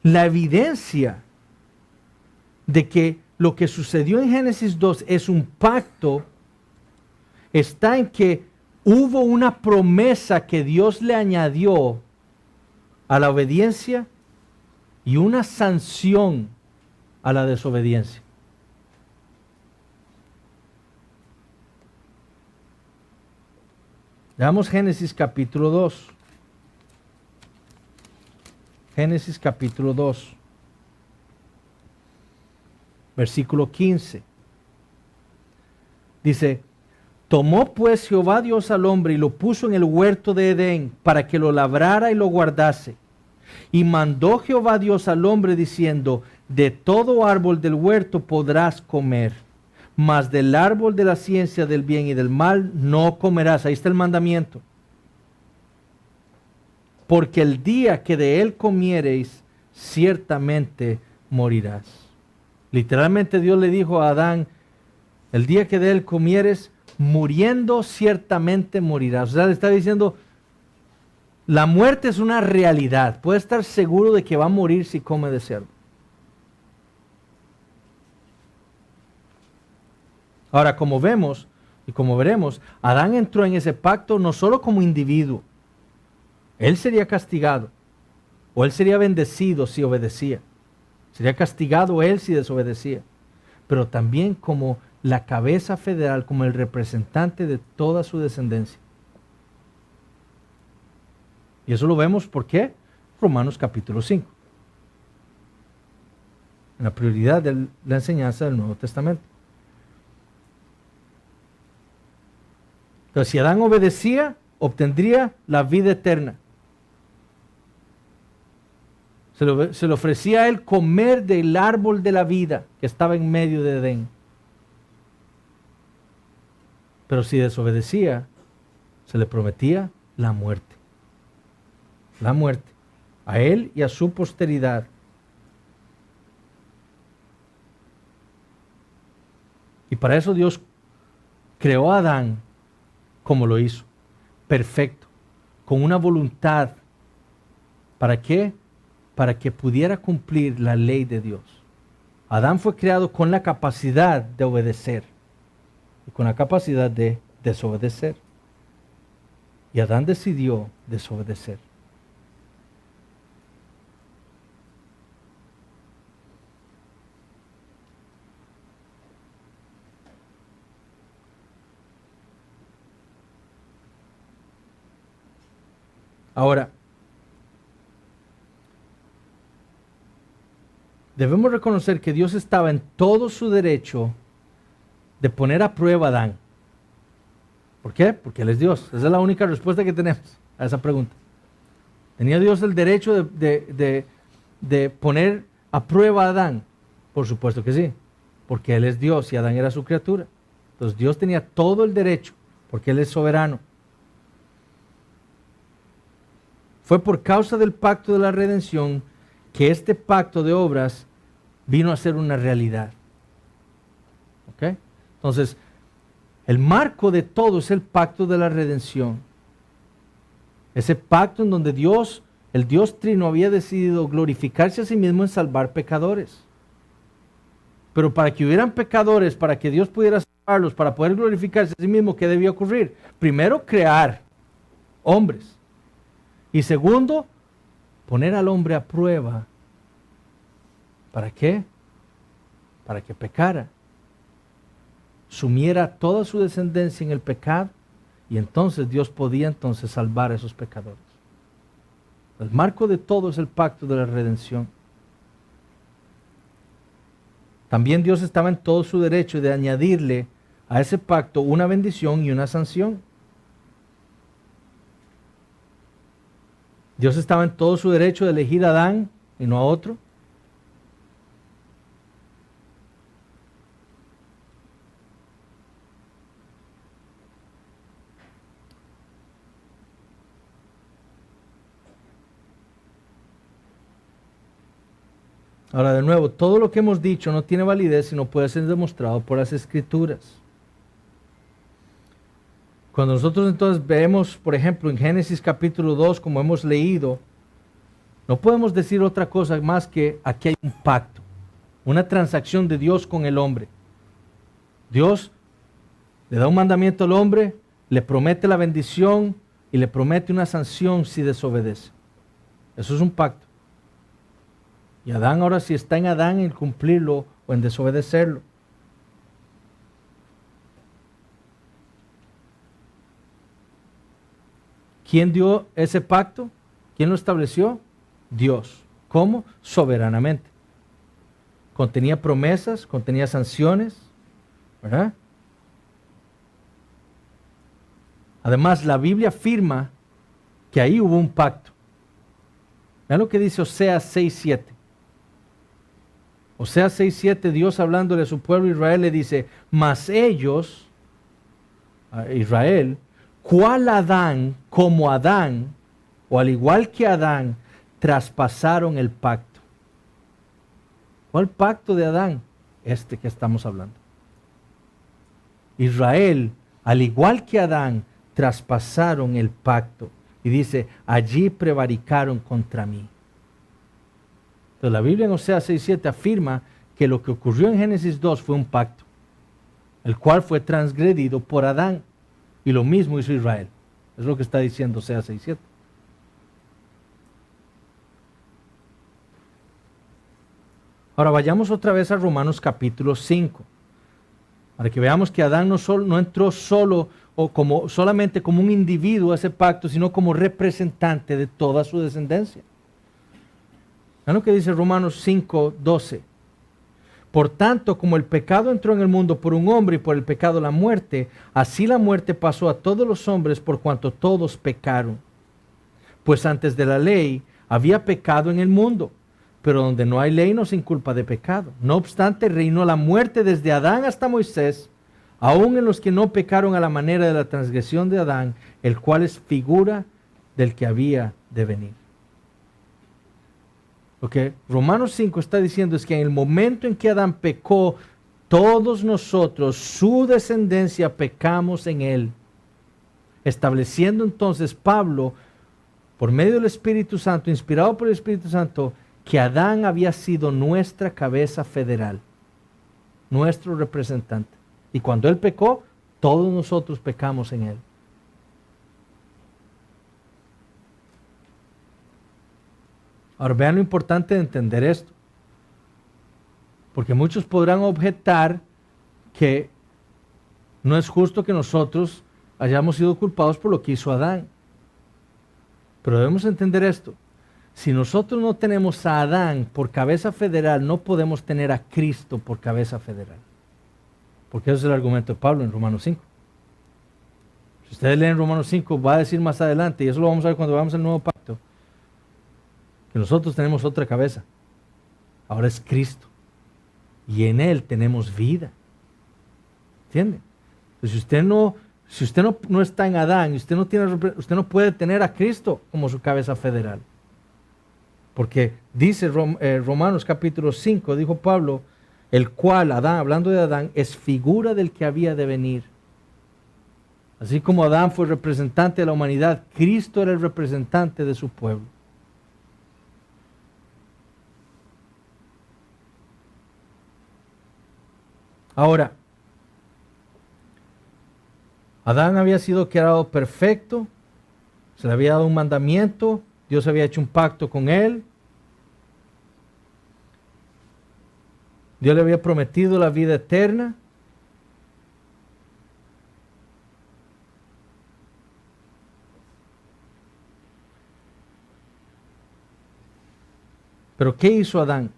la evidencia de que lo que sucedió en Génesis 2 es un pacto está en que hubo una promesa que Dios le añadió a la obediencia y una sanción a la desobediencia. Veamos Génesis capítulo 2. Génesis capítulo 2, versículo 15. Dice: tomó pues Jehová Dios al hombre y lo puso en el huerto de Edén para que lo labrara y lo guardase. Y mandó Jehová Dios al hombre diciendo: de todo árbol del huerto podrás comer, mas del árbol de la ciencia del bien y del mal no comerás. Ahí está el mandamiento. Porque el día que de él comiereis, ciertamente morirás. Literalmente Dios le dijo a Adán: el día que de él comieres, muriendo ciertamente morirás. O sea, le está diciendo, la muerte es una realidad. Puede estar seguro de que va a morir si come de cerdo. Ahora, como vemos y como veremos, Adán entró en ese pacto no solo como individuo. Él sería castigado, o él sería bendecido si obedecía. Sería castigado él si desobedecía. Pero también como la cabeza federal, como el representante de toda su descendencia. Y eso lo vemos, ¿por qué? Romanos capítulo 5. En la prioridad de la enseñanza del Nuevo Testamento. Entonces, si Adán obedecía, obtendría la vida eterna. Se le ofrecía a él comer del árbol de la vida que estaba en medio de Edén. Pero si desobedecía, se le prometía la muerte. La muerte. A él y a su posteridad. Y para eso Dios creó a Adán como lo hizo. Perfecto. Con una voluntad. ¿Para qué? Para que pudiera cumplir la ley de Dios. Adán fue creado con la capacidad de obedecer. y con la capacidad de desobedecer. Y Adán decidió desobedecer. Ahora, debemos reconocer que Dios estaba en todo su derecho de poner a prueba a Adán. ¿Por qué? Porque Él es Dios. Esa es la única respuesta que tenemos a esa pregunta. ¿Tenía Dios el derecho de poner a prueba a Adán? Por supuesto que sí, porque Él es Dios y Adán era su criatura. Entonces Dios tenía todo el derecho, porque Él es soberano. Fue por causa del pacto de la redención que este pacto de obras vino a ser una realidad. ¿Ok? Entonces, el marco de todo es el pacto de la redención. Ese pacto en donde Dios, el Dios Trino, había decidido glorificarse a sí mismo en salvar pecadores. Pero para que hubieran pecadores, para que Dios pudiera salvarlos, para poder glorificarse a sí mismo, ¿qué debía ocurrir? Primero, crear hombres. Y segundo, poner al hombre a prueba. ¿Para qué? Para que pecara. Sumiera toda su descendencia en el pecado y entonces Dios podía entonces salvar a esos pecadores. El marco de todo es el pacto de la redención. También Dios estaba en todo su derecho de añadirle a ese pacto una bendición y una sanción. Dios estaba en todo su derecho de elegir a Adán y no a otro. Ahora, de nuevo, todo lo que hemos dicho no tiene validez y no puede ser demostrado por las Escrituras. Cuando nosotros entonces vemos, por ejemplo, en Génesis capítulo 2, como hemos leído, no podemos decir otra cosa más que aquí hay un pacto, una transacción de Dios con el hombre. Dios le da un mandamiento al hombre, le promete la bendición y le promete una sanción si desobedece. Eso es un pacto. Y Adán ahora sí está en Adán en cumplirlo o en desobedecerlo. ¿Quién dio ese pacto? ¿Quién lo estableció? Dios. ¿Cómo? Soberanamente. Contenía promesas, contenía sanciones, ¿verdad? Además, la Biblia afirma que ahí hubo un pacto. Vean lo que dice Oseas 6:7. Oseas 6:7, Dios hablándole a su pueblo Israel le dice, mas ellos, a Israel, ¿cuál Adán como Adán, o al igual que Adán, traspasaron el pacto? ¿Cuál pacto de Adán? Este que estamos hablando. Israel, al igual que Adán, traspasaron el pacto. Y dice, allí prevaricaron contra mí. Entonces la Biblia en Oseas 6:7 afirma que lo que ocurrió en Génesis 2 fue un pacto, el cual fue transgredido por Adán. Y lo mismo hizo Israel. Es lo que está diciendo Oseas 6:7. Ahora vayamos otra vez a Romanos capítulo 5. Para que veamos que Adán no entró solo o solamente como un individuo a ese pacto, sino como representante de toda su descendencia. Vean lo que dice Romanos 5:12. Por tanto, como el pecado entró en el mundo por un hombre y por el pecado la muerte, así la muerte pasó a todos los hombres por cuanto todos pecaron. Pues antes de la ley había pecado en el mundo, pero donde no hay ley no se inculpa de pecado. No obstante, reinó la muerte desde Adán hasta Moisés, aun en los que no pecaron a la manera de la transgresión de Adán, el cual es figura del que había de venir. Lo que Romanos 5 está diciendo es que en el momento en que Adán pecó, todos nosotros, su descendencia, pecamos en él. Estableciendo entonces Pablo, por medio del Espíritu Santo, inspirado por el Espíritu Santo, que Adán había sido nuestra cabeza federal, nuestro representante. Y cuando él pecó, Todos nosotros pecamos en Él. Ahora vean lo importante de entender esto. Porque muchos podrán objetar que no es justo que nosotros hayamos sido culpados por lo que hizo Adán. Pero debemos entender esto. Si nosotros no tenemos a Adán por cabeza federal, no podemos tener a Cristo por cabeza federal. Porque ese es el argumento de Pablo en Romanos 5. Si ustedes leen Romanos 5, va a decir más adelante, y eso lo vamos a ver cuando veamos el nuevo pacto, que nosotros tenemos otra cabeza. Ahora es Cristo. Y en Él tenemos vida. ¿Entiende? Entonces, si usted no está en Adán, usted no puede tener a Cristo como su cabeza federal. Porque dice Romanos capítulo 5, dijo Pablo, el cual, Adán, hablando de Adán, es figura del que había de venir. Así como Adán fue representante de la humanidad, Cristo era el representante de su pueblo. Ahora, Adán había sido creado perfecto, se le había dado un mandamiento, Dios había hecho un pacto con él, Dios le había prometido la vida eterna. Pero ¿qué hizo Adán?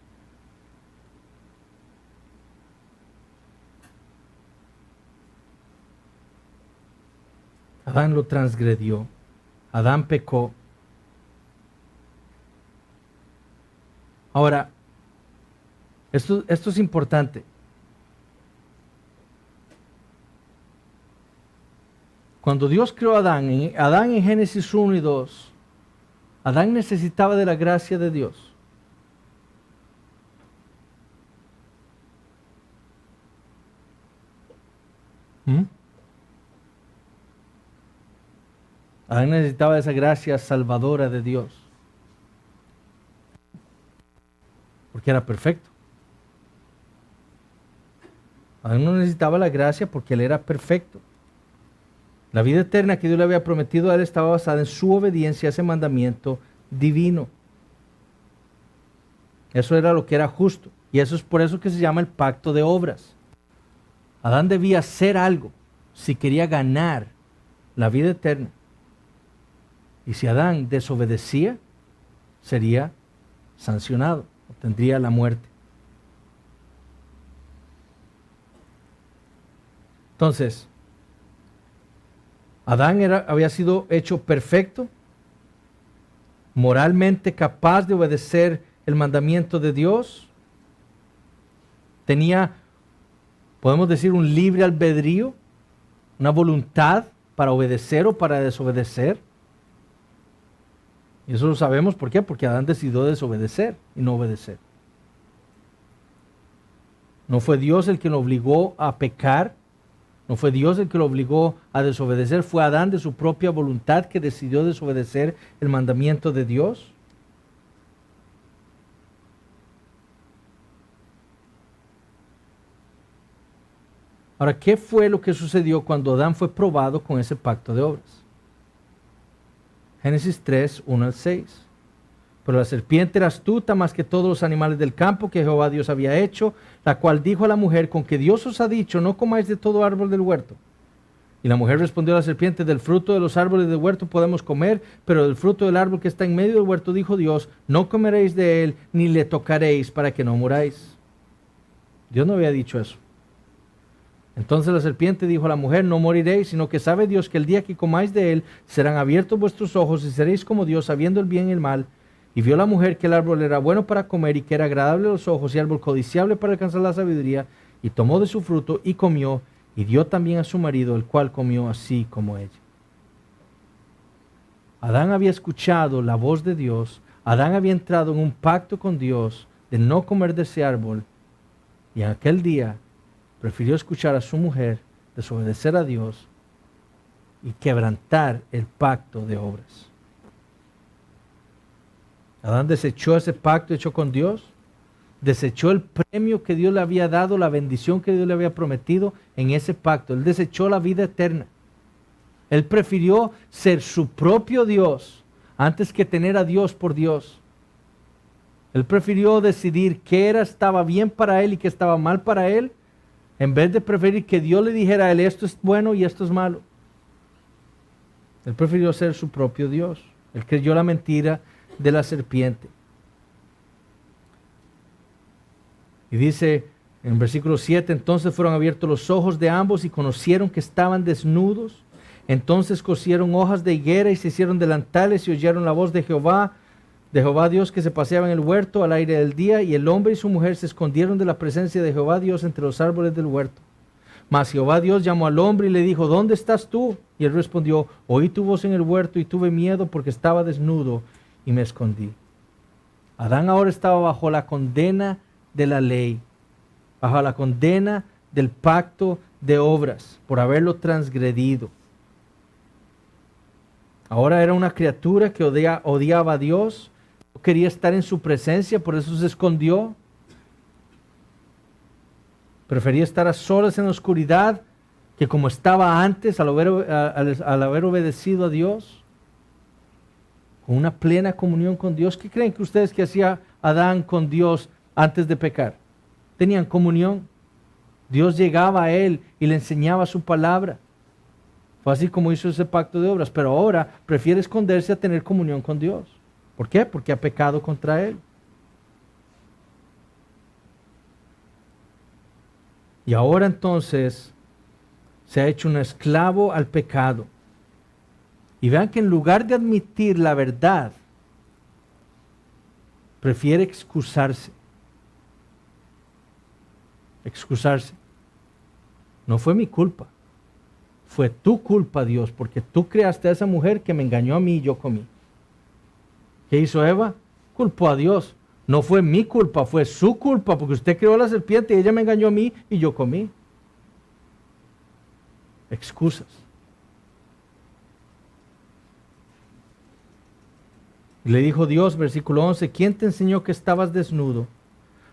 Adán lo transgredió. Adán pecó. Ahora, esto es importante. Cuando Dios creó a Adán en Génesis 1 y 2, Adán necesitaba de la gracia de Dios. Adán necesitaba esa gracia salvadora de Dios. Porque era perfecto. Adán no necesitaba la gracia porque él era perfecto. La vida eterna que Dios le había prometido a él estaba basada en su obediencia a ese mandamiento divino. Eso era lo que era justo. Y eso es por eso que se llama el pacto de obras. Adán debía hacer algo si quería ganar la vida eterna. Y si Adán desobedecía, sería sancionado, obtendría la muerte. Entonces, Adán había sido hecho perfecto, moralmente capaz de obedecer el mandamiento de Dios. Tenía, podemos decir, un libre albedrío, una voluntad para obedecer o para desobedecer. Y eso lo sabemos, ¿por qué? Porque Adán decidió desobedecer y no obedecer. No fue Dios el que lo obligó a pecar, no fue Dios el que lo obligó a desobedecer, fue Adán de su propia voluntad que decidió desobedecer el mandamiento de Dios. Ahora, ¿qué fue lo que sucedió cuando Adán fue probado con ese pacto de obras? Génesis 3, 1 al 6. Pero la serpiente era astuta más que todos los animales del campo que Jehová Dios había hecho, la cual dijo a la mujer, con que Dios os ha dicho, no comáis de todo árbol del huerto. Y la mujer respondió a la serpiente, del fruto de los árboles del huerto podemos comer, pero del fruto del árbol que está en medio del huerto, dijo Dios, no comeréis de él, ni le tocaréis para que no muráis. Dios no había dicho eso. Entonces la serpiente dijo a la mujer, no moriréis, sino que sabe Dios que el día que comáis de él, serán abiertos vuestros ojos y seréis como Dios, sabiendo el bien y el mal. Y vio la mujer que el árbol era bueno para comer y que era agradable a los ojos y árbol codiciable para alcanzar la sabiduría, y tomó de su fruto y comió, y dio también a su marido, el cual comió así como ella. Adán había escuchado la voz de Dios, Adán había entrado en un pacto con Dios de no comer de ese árbol, y en aquel día prefirió escuchar a su mujer, desobedecer a Dios y quebrantar el pacto de obras. Adán desechó ese pacto hecho con Dios, desechó el premio que Dios le había dado, la bendición que Dios le había prometido en ese pacto. Él desechó la vida eterna. Él prefirió ser su propio Dios antes que tener a Dios por Dios. Él prefirió decidir qué estaba bien para él y qué estaba mal para él, en vez de preferir que Dios le dijera a él, esto es bueno y esto es malo. Él prefirió ser su propio Dios. Él creyó la mentira de la serpiente. Y dice en versículo 7, entonces fueron abiertos los ojos de ambos y conocieron que estaban desnudos. Entonces cosieron hojas de higuera y se hicieron delantales y oyeron la voz de Jehová Dios que se paseaba en el huerto al aire del día, y el hombre y su mujer se escondieron de la presencia de Jehová Dios entre los árboles del huerto. Mas Jehová Dios llamó al hombre y le dijo, ¿dónde estás tú? Y él respondió, oí tu voz en el huerto y tuve miedo porque estaba desnudo y me escondí. Adán ahora estaba bajo la condena de la ley, bajo la condena del pacto de obras por haberlo transgredido. Ahora era una criatura que odiaba a Dios, no quería estar en su presencia, por eso se escondió. Prefería estar a solas en la oscuridad que como estaba antes al haber obedecido a Dios, con una plena comunión con Dios. ¿Qué creen que ustedes que hacía Adán con Dios antes de pecar? Tenían comunión. Dios llegaba a él y le enseñaba su palabra. Fue así como hizo ese pacto de obras, pero ahora prefiere esconderse a tener comunión con Dios. ¿Por qué? Porque ha pecado contra él. Y ahora entonces se ha hecho un esclavo al pecado. Y vean que en lugar de admitir la verdad, prefiere excusarse. Excusarse. No fue mi culpa. Fue tu culpa, Dios, porque tú creaste a esa mujer que me engañó a mí y yo comí. ¿Qué hizo Eva? Culpó a Dios. No fue mi culpa, fue su culpa, porque usted creó a la serpiente y ella me engañó a mí y yo comí. Excusas. Y le dijo Dios, versículo 11, ¿quién te enseñó que estabas desnudo?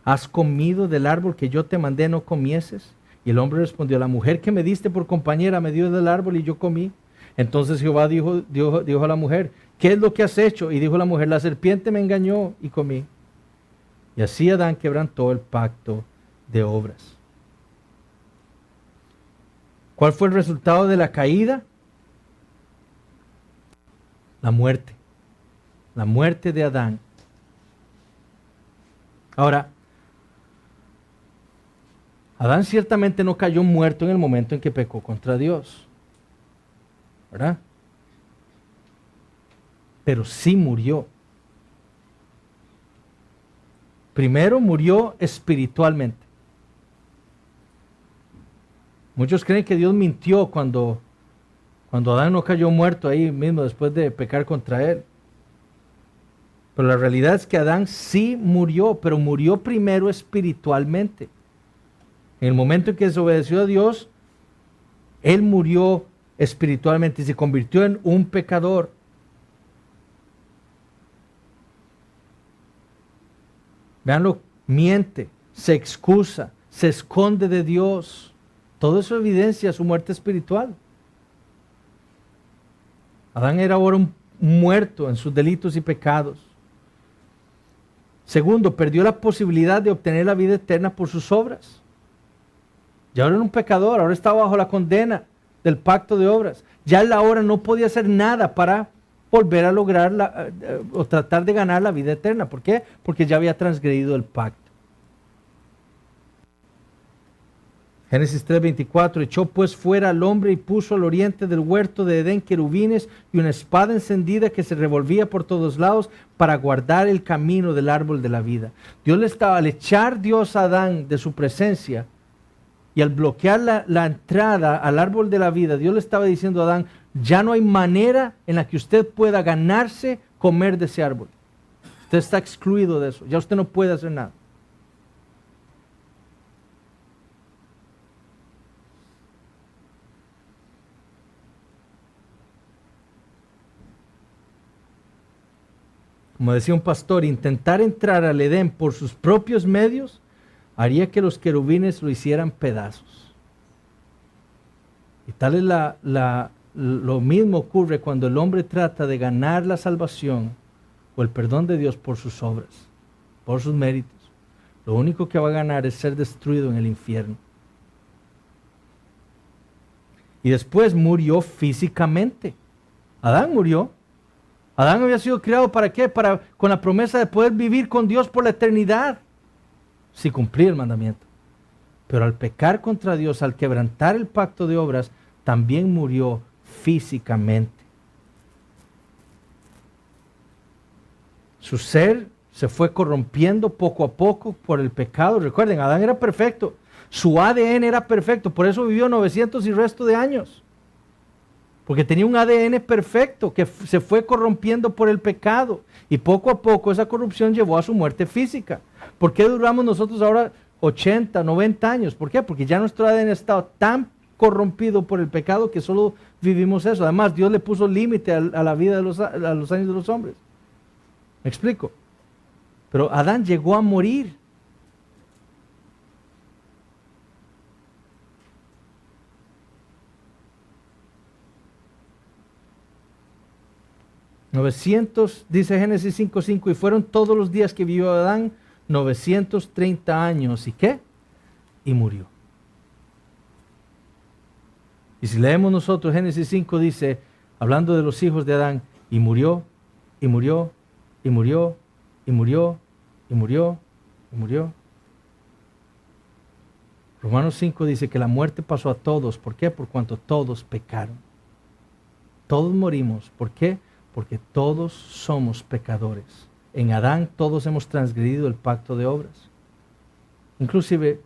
¿Has comido del árbol que yo te mandé no comieses? Y el hombre respondió, la mujer que me diste por compañera me dio del árbol y yo comí. Entonces Jehová dijo a la mujer, ¿qué es lo que has hecho? Y dijo la mujer, la serpiente me engañó y comí. Y así Adán quebrantó el pacto de obras. ¿Cuál fue el resultado de la caída? La muerte. La muerte de Adán. Ahora, Adán ciertamente no cayó muerto en el momento en que pecó contra Dios, ¿verdad? Pero sí murió. Primero murió espiritualmente. Muchos creen que Dios mintió cuando Adán no cayó muerto ahí mismo después de pecar contra él. Pero la realidad es que Adán sí murió, pero murió primero espiritualmente. En el momento en que desobedeció a Dios, él murió espiritualmente y se convirtió en un pecador. Veanlo, miente, se excusa, se esconde de Dios. Todo eso evidencia su muerte espiritual. Adán era ahora un muerto en sus delitos y pecados. Segundo, perdió la posibilidad de obtener la vida eterna por sus obras. Ya ahora era un pecador, ahora estaba bajo la condena del pacto de obras. Ya él ahora no podía hacer nada para volver a lograr o tratar de ganar la vida eterna. ¿Por qué? Porque ya había transgredido el pacto. Génesis 3:24, echó pues fuera al hombre y puso al oriente del huerto de Edén querubines y una espada encendida que se revolvía por todos lados para guardar el camino del árbol de la vida. Al echar Dios a Adán de su presencia y al bloquear la entrada al árbol de la vida, Dios le estaba diciendo a Adán, ya no hay manera en la que usted pueda ganarse comer de ese árbol. Usted está excluido de eso, ya usted no puede hacer nada. Como decía un pastor, intentar entrar al Edén por sus propios medios haría que los querubines lo hicieran pedazos. Y tal es lo mismo ocurre cuando el hombre trata de ganar la salvación o el perdón de Dios por sus obras, por sus méritos. Lo único que va a ganar es ser destruido en el infierno. Y después murió físicamente. Adán murió. Adán había sido creado ¿para qué? Con la promesa de poder vivir con Dios por la eternidad, si cumplía el mandamiento. Pero al pecar contra Dios, al quebrantar el pacto de obras, también murió físicamente. Su ser se fue corrompiendo poco a poco por el pecado. Recuerden, Adán era perfecto. Su ADN era perfecto. Por eso vivió 900 y resto de años. Porque tenía un ADN perfecto que se fue corrompiendo por el pecado. Y poco a poco esa corrupción llevó a su muerte física. ¿Por qué duramos nosotros ahora 80, 90 años? ¿Por qué? Porque ya nuestro ADN ha estado tan corrompido por el pecado que solo vivimos eso. Además, Dios le puso límite a la vida a los años de los hombres. ¿Me explico? Pero Adán llegó a morir. Dice Génesis 5:5, y fueron todos los días que vivió Adán 930 años. ¿Y qué? Y murió. Y si leemos nosotros Génesis 5 dice, hablando de los hijos de Adán, y murió, y murió, y murió, y murió, y murió, y murió. Romanos 5 dice que la muerte pasó a todos. ¿Por qué? Por cuanto todos pecaron. Todos morimos. ¿Por qué? Porque todos somos pecadores. En Adán todos hemos transgredido el pacto de obras. Inclusive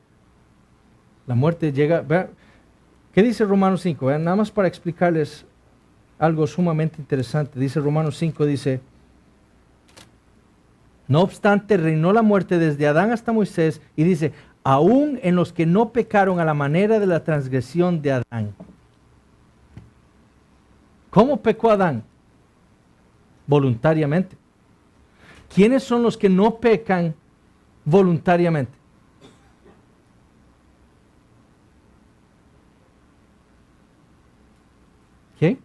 la muerte llega. Vean, ¿qué dice Romanos 5? Vean, nada más para explicarles algo sumamente interesante. Dice Romanos 5, dice, no obstante reinó la muerte desde Adán hasta Moisés, y dice, aún en los que no pecaron a la manera de la transgresión de Adán. ¿Cómo pecó Adán? Voluntariamente. ¿Quiénes son los que no pecan voluntariamente? ¿Qué?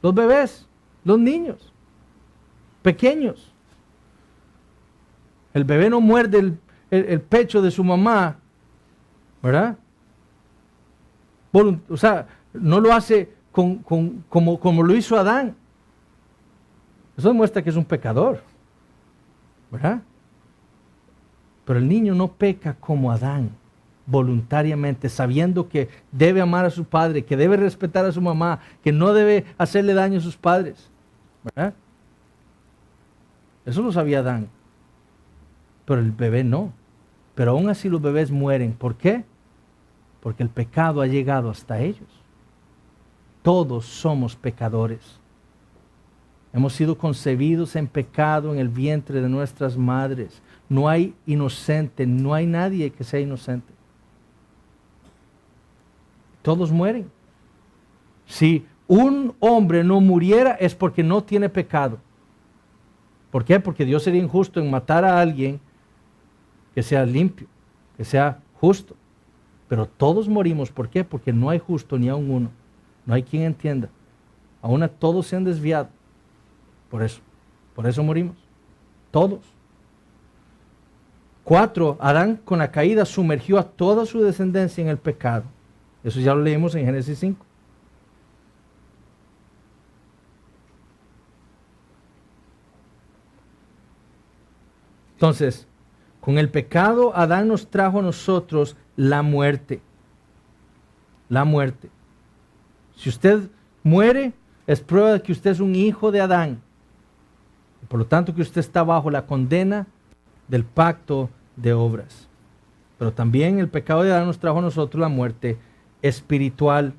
Los bebés, los niños, pequeños. El bebé no muerde el pecho de su mamá, ¿verdad? O sea, no lo hace como lo hizo Adán. Eso demuestra que es un pecador, ¿verdad? Pero el niño no peca como Adán, voluntariamente, sabiendo que debe amar a su padre, que debe respetar a su mamá, que no debe hacerle daño a sus padres, ¿verdad? Eso lo sabía Adán. Pero el bebé no. Pero aún así los bebés mueren. ¿Por qué? Porque el pecado ha llegado hasta ellos. Todos somos pecadores. Hemos sido concebidos en pecado en el vientre de nuestras madres. No hay inocente, no hay nadie que sea inocente. Todos mueren. Si un hombre no muriera es porque no tiene pecado. ¿Por qué? Porque Dios sería injusto en matar a alguien que sea limpio, que sea justo. Pero todos morimos. ¿Por qué? Porque no hay justo ni aun uno. No hay quien entienda. Aún a todos se han desviado. Por eso morimos. Todos. 4. Adán con la caída sumergió a toda su descendencia en el pecado. Eso ya lo leímos en Génesis 5. Entonces, con el pecado, Adán nos trajo a nosotros la muerte. La muerte. Si usted muere, es prueba de que usted es un hijo de Adán. Por lo tanto, que usted está bajo la condena del pacto de obras. Pero también el pecado de Adán nos trajo a nosotros la muerte espiritual.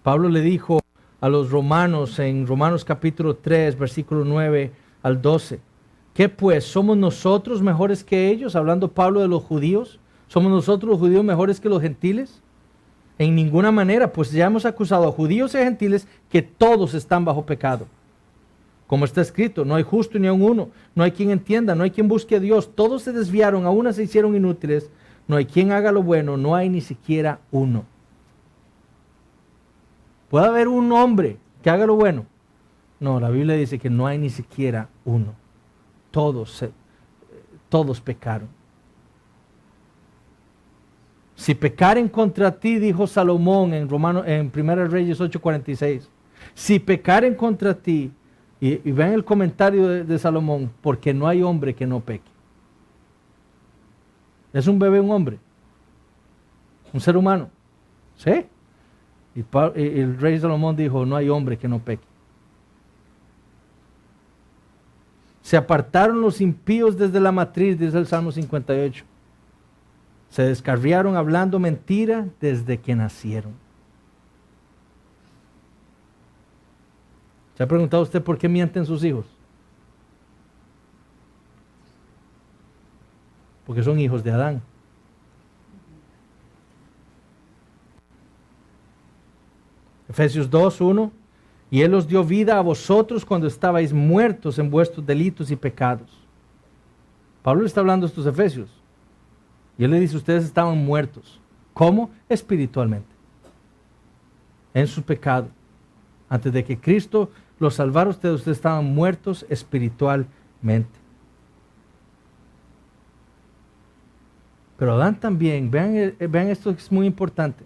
Pablo le dijo a los romanos en Romanos capítulo 3, versículo 9 al 12. ¿Qué pues? ¿Somos nosotros mejores que ellos? Hablando Pablo de los judíos. ¿Somos nosotros los judíos mejores que los gentiles? En ninguna manera, pues ya hemos acusado a judíos y a gentiles que todos están bajo pecado. Como está escrito, no hay justo ni aun uno, no hay quien entienda, no hay quien busque a Dios, todos se desviaron, a una se hicieron inútiles, no hay quien haga lo bueno, no hay ni siquiera uno. ¿Puede haber un hombre que haga lo bueno? No, la Biblia dice que no hay ni siquiera uno. Todos pecaron. Si pecaren contra ti, dijo Salomón en 1 Reyes 8:46, si pecaren contra ti, y vean el comentario de Salomón, porque no hay hombre que no peque. ¿Es un bebé un hombre? ¿Un ser humano? ¿Sí? Y el rey Salomón dijo, no hay hombre que no peque. Se apartaron los impíos desde la matriz, dice el Salmo 58. Se descarriaron hablando mentira desde que nacieron. ¿Se ha preguntado usted por qué mienten sus hijos? Porque son hijos de Adán. Efesios 2:1, y Él os dio vida a vosotros cuando estabais muertos en vuestros delitos y pecados. Pablo le está hablando a estos efesios. Y él le dice, ustedes estaban muertos. ¿Cómo? Espiritualmente. En su pecado. Antes de que Cristo los salvara, ustedes estaban muertos espiritualmente. Pero Adán también, vean esto que es muy importante.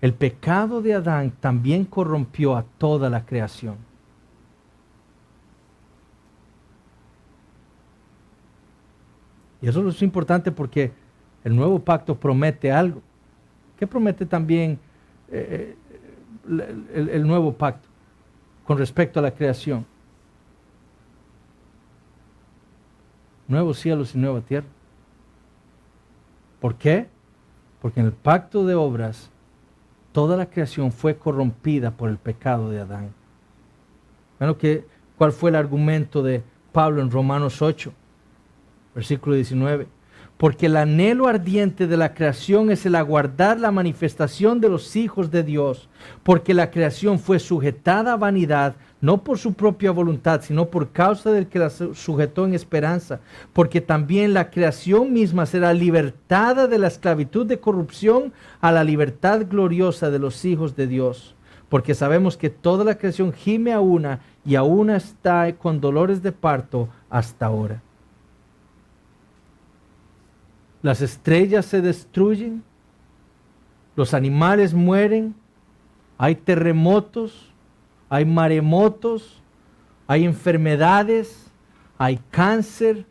El pecado de Adán también corrompió a toda la creación. Y eso es importante porque el nuevo pacto promete algo. ¿Qué promete también el nuevo pacto con respecto a la creación? Nuevos cielos y nueva tierra. ¿Por qué? Porque en el pacto de obras toda la creación fue corrompida por el pecado de Adán. Bueno, ¿cuál fue el argumento de Pablo en Romanos 8? Versículo 19. Porque el anhelo ardiente de la creación es el aguardar la manifestación de los hijos de Dios. Porque la creación fue sujetada a vanidad, no por su propia voluntad, sino por causa del que la sujetó en esperanza. Porque también la creación misma será libertada de la esclavitud de corrupción a la libertad gloriosa de los hijos de Dios. Porque sabemos que toda la creación gime a una y a una está con dolores de parto hasta ahora. Las estrellas se destruyen, los animales mueren, hay terremotos, hay maremotos, hay enfermedades, hay cáncer,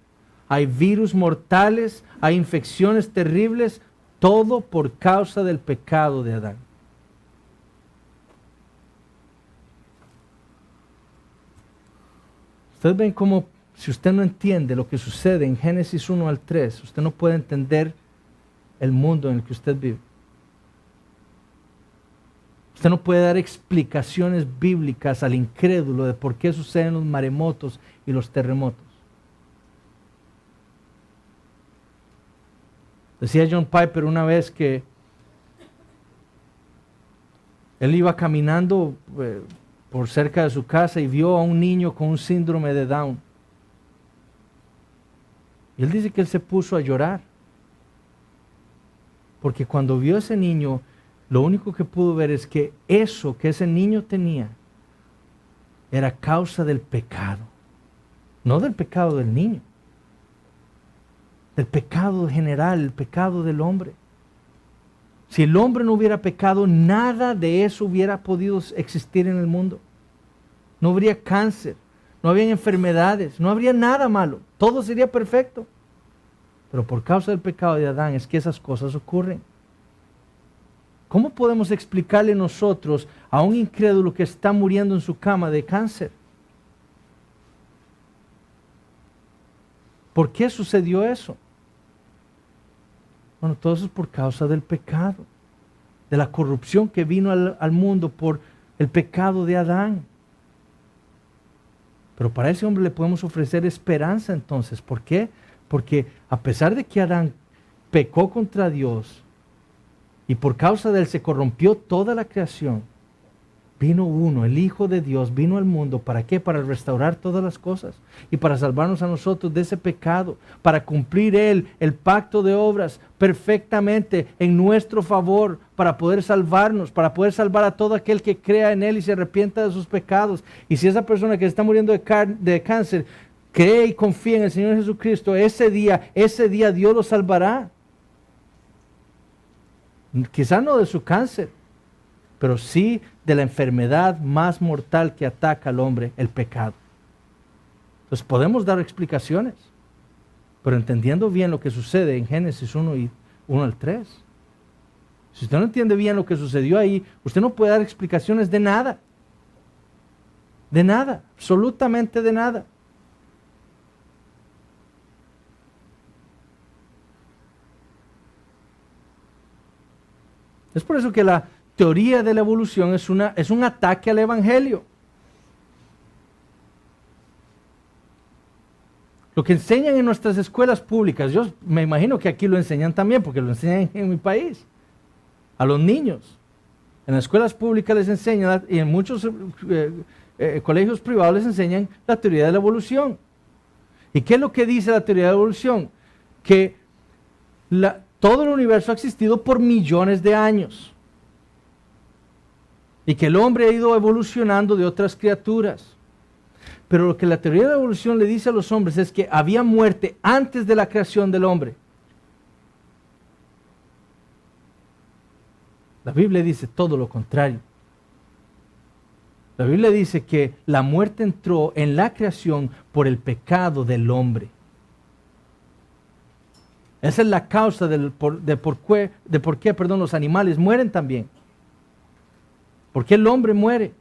hay virus mortales, hay infecciones terribles, todo por causa del pecado de Adán. Ustedes ven cómo, si usted no entiende lo que sucede en Génesis 1 al 3, usted no puede entender el mundo en el que usted vive. Usted no puede dar explicaciones bíblicas al incrédulo de por qué suceden los maremotos y los terremotos. Decía John Piper una vez que él iba caminando por cerca de su casa y vio a un niño con un síndrome de Down. Y él dice que él se puso a llorar. Porque cuando vio a ese niño, lo único que pudo ver es que eso que ese niño tenía era causa del pecado. No del pecado del niño. Del pecado general, el pecado del hombre. Si el hombre no hubiera pecado, nada de eso hubiera podido existir en el mundo. No habría cáncer, no habría enfermedades, no habría nada malo. Todo sería perfecto. Pero por causa del pecado de Adán es que esas cosas ocurren. ¿Cómo podemos explicarle nosotros a un incrédulo que está muriendo en su cama de cáncer? ¿Por qué sucedió eso? Bueno, todo eso es por causa del pecado, de la corrupción que vino al mundo por el pecado de Adán. Pero para ese hombre le podemos ofrecer esperanza entonces. ¿Por qué? Porque a pesar de que Adán pecó contra Dios, y por causa de él se corrompió toda la creación, vino uno, el Hijo de Dios, vino al mundo. ¿Para qué? Para restaurar todas las cosas y para salvarnos a nosotros de ese pecado, para cumplir él el pacto de obras perfectamente en nuestro favor, para poder salvarnos, para poder salvar a todo aquel que crea en él y se arrepienta de sus pecados. Y si esa persona que está muriendo de cáncer cree y confía en el Señor Jesucristo, ese día Dios lo salvará. Quizás no de su cáncer, pero sí de la enfermedad más mortal que ataca al hombre, el pecado. Entonces podemos dar explicaciones, pero entendiendo bien lo que sucede en Génesis 1 al 3. Si usted no entiende bien lo que sucedió ahí, usted no puede dar explicaciones de nada. De nada, absolutamente de nada. Es por eso que la teoría de la evolución es un ataque al Evangelio. Lo que enseñan en nuestras escuelas públicas, yo me imagino que aquí lo enseñan también, porque lo enseñan en mi país, a los niños. En las escuelas públicas les enseñan, y en muchos colegios privados les enseñan la teoría de la evolución. ¿Y qué es lo que dice la teoría de la evolución? Que todo el universo ha existido por millones de años. Y que el hombre ha ido evolucionando de otras criaturas. Pero lo que la teoría de la evolución le dice a los hombres es que había muerte antes de la creación del hombre. La Biblia dice todo lo contrario. La Biblia dice que la muerte entró en la creación por el pecado del hombre. Esa es la causa de por qué los animales mueren también. ¿Por qué el hombre muere?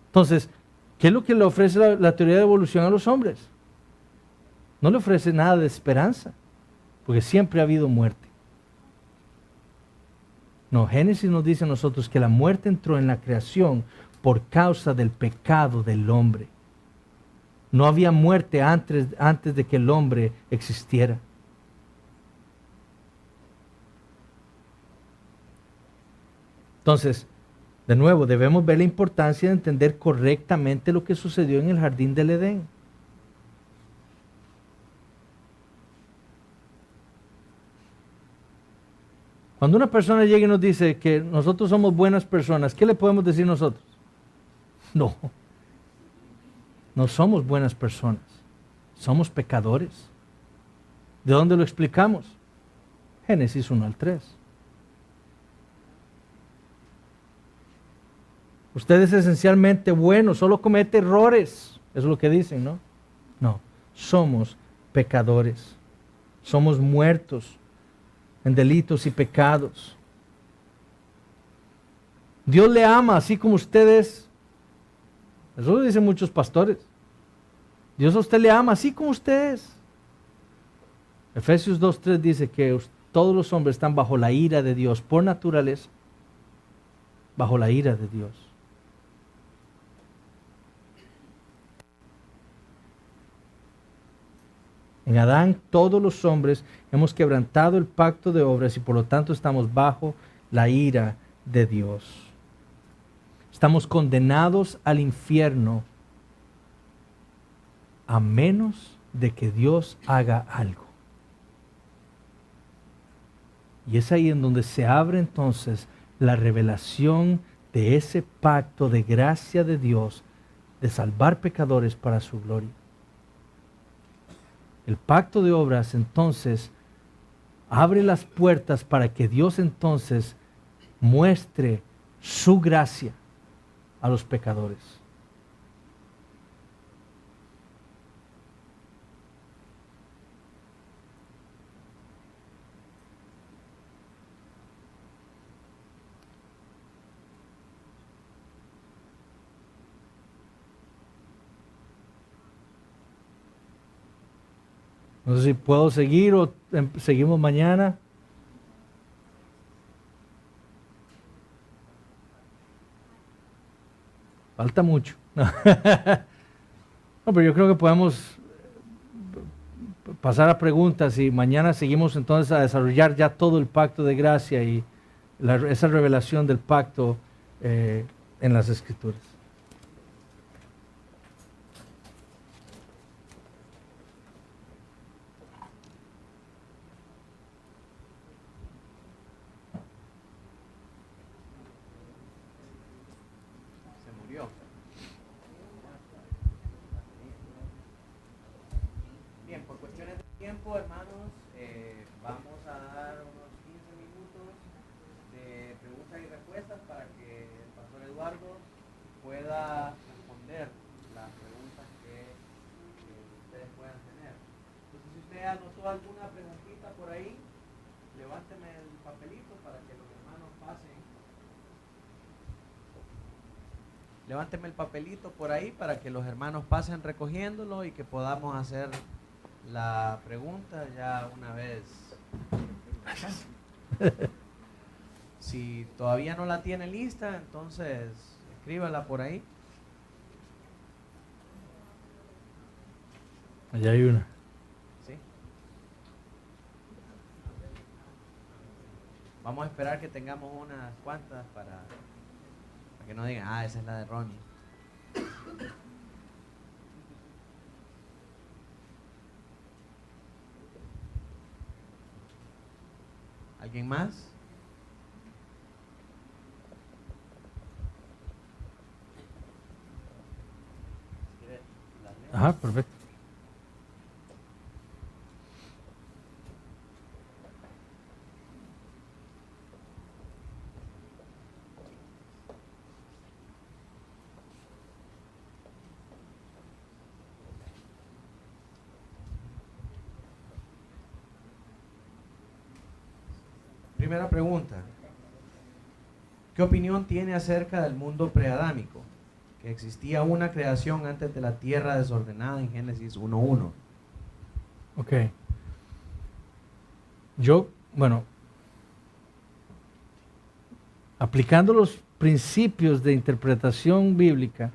Entonces, ¿qué es lo que le ofrece la teoría de evolución a los hombres? No le ofrece nada de esperanza, porque siempre ha habido muerte. No, Génesis nos dice a nosotros que la muerte entró en la creación por causa del pecado del hombre. No había muerte antes de que el hombre existiera. Entonces, de nuevo, debemos ver la importancia de entender correctamente lo que sucedió en el jardín del Edén. Cuando una persona llega y nos dice que nosotros somos buenas personas, ¿qué le podemos decir nosotros? No somos buenas personas, somos pecadores. ¿De dónde lo explicamos? Génesis 1 al 3. Usted es esencialmente bueno, solo comete errores. Eso es lo que dicen, ¿no? No, somos pecadores. Somos muertos en delitos y pecados. Dios le ama así como ustedes. Eso lo dicen muchos pastores. Dios a usted le ama así como usted es. Efesios 2:3 dice que todos los hombres están bajo la ira de Dios por naturaleza. Bajo la ira de Dios. En Adán todos los hombres hemos quebrantado el pacto de obras y por lo tanto estamos bajo la ira de Dios. Estamos condenados al infierno a menos de que Dios haga algo. Y es ahí en donde se abre entonces la revelación de ese pacto de gracia de Dios de salvar pecadores para su gloria. El pacto de obras entonces abre las puertas para que Dios entonces muestre su gracia a los pecadores. No sé si puedo seguir o seguimos mañana. Falta mucho. No, pero yo creo que podemos pasar a preguntas y mañana seguimos entonces a desarrollar ya todo el pacto de gracia y esa revelación del pacto en las Escrituras. Bien, por cuestiones de tiempo, hermanos, vamos a dar unos 15 minutos de preguntas y respuestas para que el pastor Eduardo pueda responder las preguntas que ustedes puedan tener. Entonces, si usted anotó alguna preguntita por ahí, levánteme el papelito para que los hermanos pasen. Levánteme el papelito por ahí para que los hermanos pasen recogiéndolo y que podamos hacer la pregunta ya una vez. Si todavía no la tiene lista, entonces escríbala por ahí. Allá hay una. ¿Sí? Vamos a esperar que tengamos unas cuantas para que no digan, ah, esa es la de Ronnie. ¿Alguien más? Ajá, perfecto. Primera pregunta. ¿Qué opinión tiene acerca del mundo preadámico? Que existía una creación antes de la tierra desordenada en Génesis 1:1. Ok. Yo, bueno, aplicando los principios de interpretación bíblica,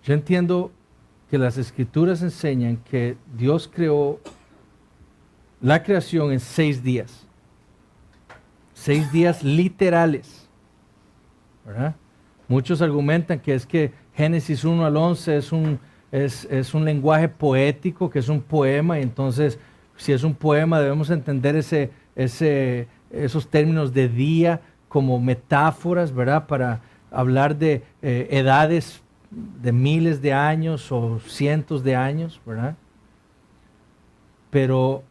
yo entiendo que las Escrituras enseñan que Dios creó la creación en 6 días. 6 días literales, ¿verdad? Muchos argumentan que es que Génesis 1 al 11 es un lenguaje poético, que es un poema, y entonces si es un poema debemos entender esos términos de día como metáforas, ¿verdad? Para hablar de edades de miles de años o cientos de años, ¿verdad? Pero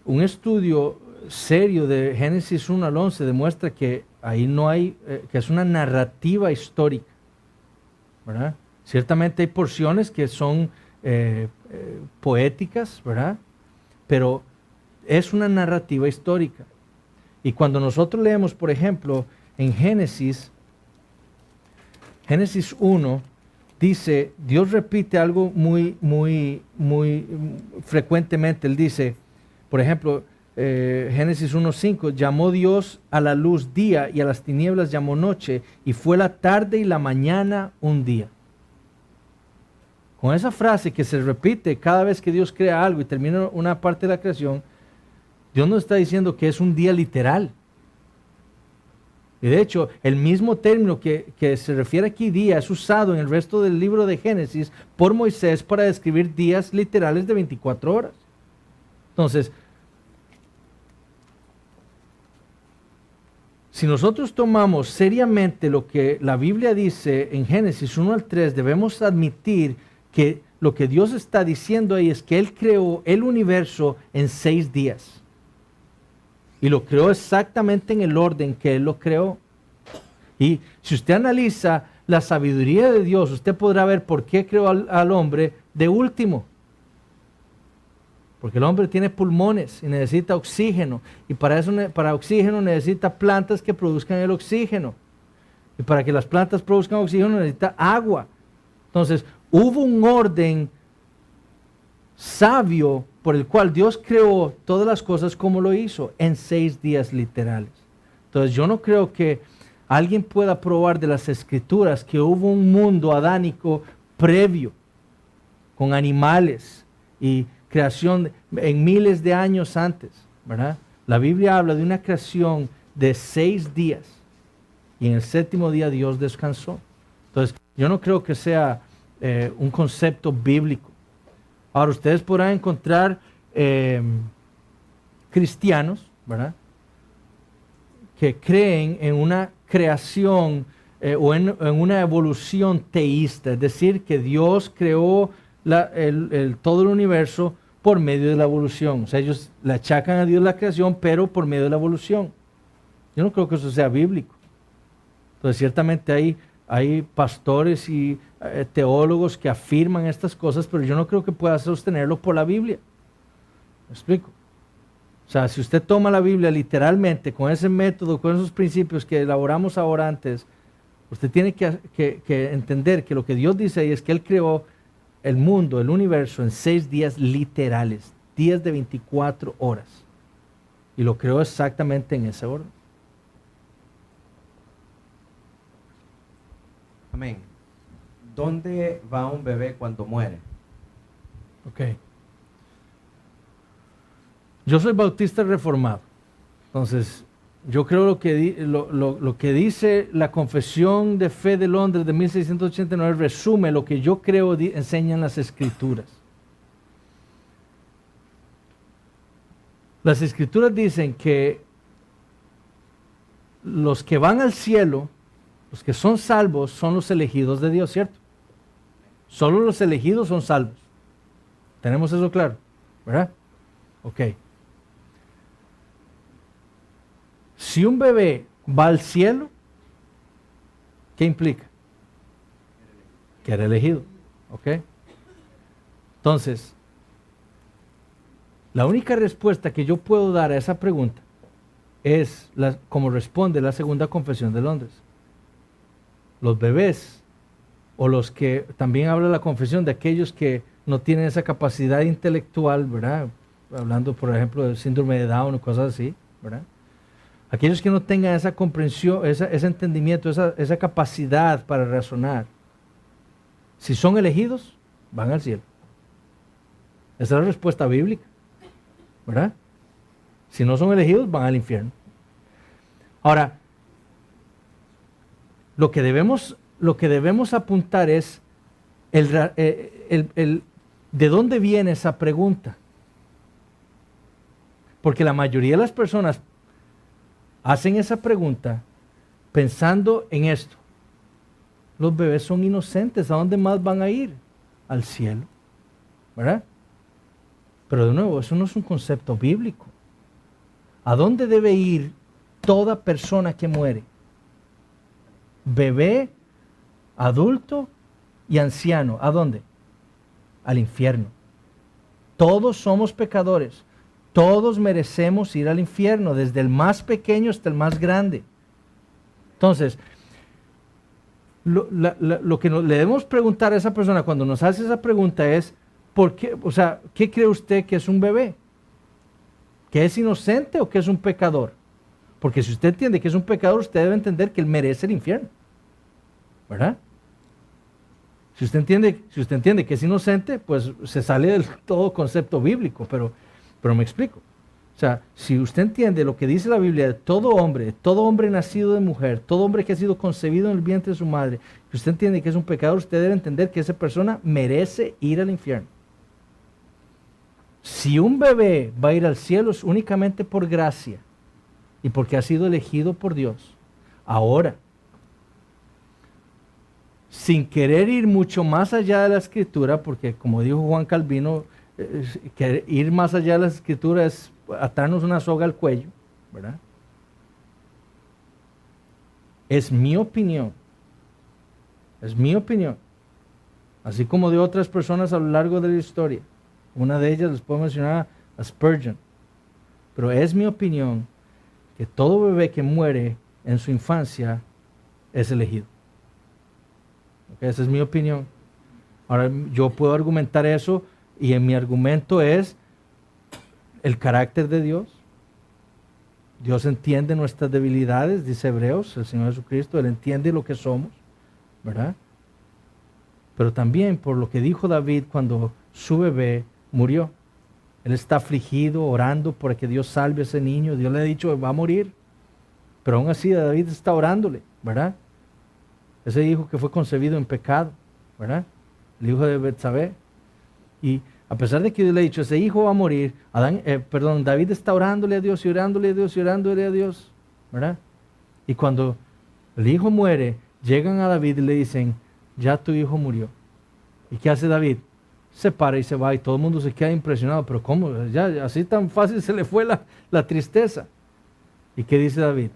un estudio serio de Génesis 1 al 11 demuestra que ahí no hay, que es una narrativa histórica, ¿verdad? Ciertamente hay porciones que son poéticas, ¿verdad? Pero es una narrativa histórica. Y cuando nosotros leemos, por ejemplo, en Génesis 1, dice, Dios repite algo muy frecuentemente. Él dice, por ejemplo, Génesis 1:5, llamó Dios a la luz día y a las tinieblas llamó noche, y fue la tarde y la mañana un día. Con esa frase que se repite cada vez que Dios crea algo y termina una parte de la creación, Dios nos está diciendo que es un día literal. Y de hecho, el mismo término que se refiere aquí, día, es usado en el resto del libro de Génesis por Moisés para describir días literales de 24 horas. Entonces, si nosotros tomamos seriamente lo que la Biblia dice en Génesis 1 al 3, debemos admitir que lo que Dios está diciendo ahí es que Él creó el universo en 6 días. Y lo creó exactamente en el orden que Él lo creó. Y si usted analiza la sabiduría de Dios, usted podrá ver por qué creó al hombre de último. Porque el hombre tiene pulmones y necesita oxígeno. Y para eso, para oxígeno necesita plantas que produzcan el oxígeno. Y para que las plantas produzcan oxígeno necesita agua. Entonces, hubo un orden sabio por el cual Dios creó todas las cosas como lo hizo, en 6 días literales. Entonces, yo no creo que alguien pueda probar de las Escrituras que hubo un mundo adánico previo, con animales y creación en miles de años antes, ¿verdad? La Biblia habla de una creación de 6 días y en el 7º día Dios descansó. Entonces, yo no creo que sea un concepto bíblico. Ahora, ustedes podrán encontrar cristianos, ¿verdad?, que creen en una creación o en una evolución teísta, es decir, que Dios creó todo el universo por medio de la evolución. O sea, ellos le achacan a Dios la creación, pero por medio de la evolución. Yo no creo que eso sea bíblico. Entonces, ciertamente hay pastores y teólogos que afirman estas cosas, pero yo no creo que pueda sostenerlo por la Biblia. ¿Me explico? O sea, si usted toma la Biblia literalmente, con ese método, con esos principios que elaboramos ahora antes, usted tiene que entender que lo que Dios dice ahí es que Él creó el mundo, el universo, en 6 días literales, días de 24 horas. Y lo creó exactamente en ese orden. Amén. ¿Dónde va un bebé cuando muere? Ok. Yo soy bautista reformado. Entonces, yo creo lo que dice la Confesión de Fe de Londres de 1689 resume lo que yo creo enseñan las Escrituras. Las Escrituras dicen que los que van al cielo, los que son salvos, son los elegidos de Dios, ¿cierto? Solo los elegidos son salvos. ¿Tenemos eso claro? ¿Verdad? Ok. Si un bebé va al cielo, ¿qué implica? Que era elegido. ¿Ok? Entonces, la única respuesta que yo puedo dar a esa pregunta es como responde la Segunda Confesión de Londres. Los bebés, o los que también habla la confesión de aquellos que no tienen esa capacidad intelectual, ¿verdad? Hablando, por ejemplo, del síndrome de Down o cosas así, ¿verdad? Aquellos que no tengan esa comprensión, ese entendimiento, esa capacidad para razonar, si son elegidos, van al cielo. Esa es la respuesta bíblica, ¿verdad? Si no son elegidos, van al infierno. Ahora, lo que debemos apuntar es de dónde viene esa pregunta. Porque la mayoría de las personas hacen esa pregunta pensando en esto. Los bebés son inocentes, ¿a dónde más van a ir? Al cielo, ¿verdad? Pero de nuevo, eso no es un concepto bíblico. ¿A dónde debe ir toda persona que muere? Bebé, adulto y anciano. ¿A dónde? Al infierno. Todos somos pecadores. Todos merecemos ir al infierno, desde el más pequeño hasta el más grande. Entonces, lo que le debemos preguntar a esa persona cuando nos hace esa pregunta es, ¿por qué? O sea, ¿qué cree usted que es un bebé? ¿Que es inocente o que es un pecador? Porque si usted entiende que es un pecador, usted debe entender que él merece el infierno, ¿verdad? Si usted entiende que es inocente, pues se sale del todo concepto bíblico, pero me explico. O sea, si usted entiende lo que dice la Biblia de todo hombre nacido de mujer, todo hombre que ha sido concebido en el vientre de su madre, si usted entiende que es un pecador, usted debe entender que esa persona merece ir al infierno. Si un bebé va a ir al cielo es únicamente por gracia y porque ha sido elegido por Dios. Ahora, sin querer ir mucho más allá de la Escritura, porque como dijo Juan Calvino, que ir más allá de la Escritura es atarnos una soga al cuello, ¿verdad? Es mi opinión, así como de otras personas a lo largo de la historia. Una de ellas les puedo mencionar a Spurgeon, pero es mi opinión que todo bebé que muere en su infancia es elegido. ¿Okay? Esa es mi opinión. Ahora, yo puedo argumentar eso, y en mi argumento es el carácter de Dios. Dios entiende nuestras debilidades, dice Hebreos, el Señor Jesucristo, Él entiende lo que somos, ¿verdad? Pero también por lo que dijo David cuando su bebé murió. Él está afligido, orando para que Dios salve a ese niño. Dios le ha dicho, va a morir. Pero aún así David está orándole, ¿verdad? Ese hijo que fue concebido en pecado, ¿verdad? El hijo de Betsabé. Y a pesar de que Dios le ha dicho, ese hijo va a morir, David está orándole a Dios y orándole a Dios y orándole a Dios, ¿verdad? Y cuando el hijo muere, llegan a David y le dicen, ya tu hijo murió. ¿Y qué hace David? Se para y se va y todo el mundo se queda impresionado. Pero ¿cómo? Ya así tan fácil se le fue la tristeza. ¿Y qué dice David?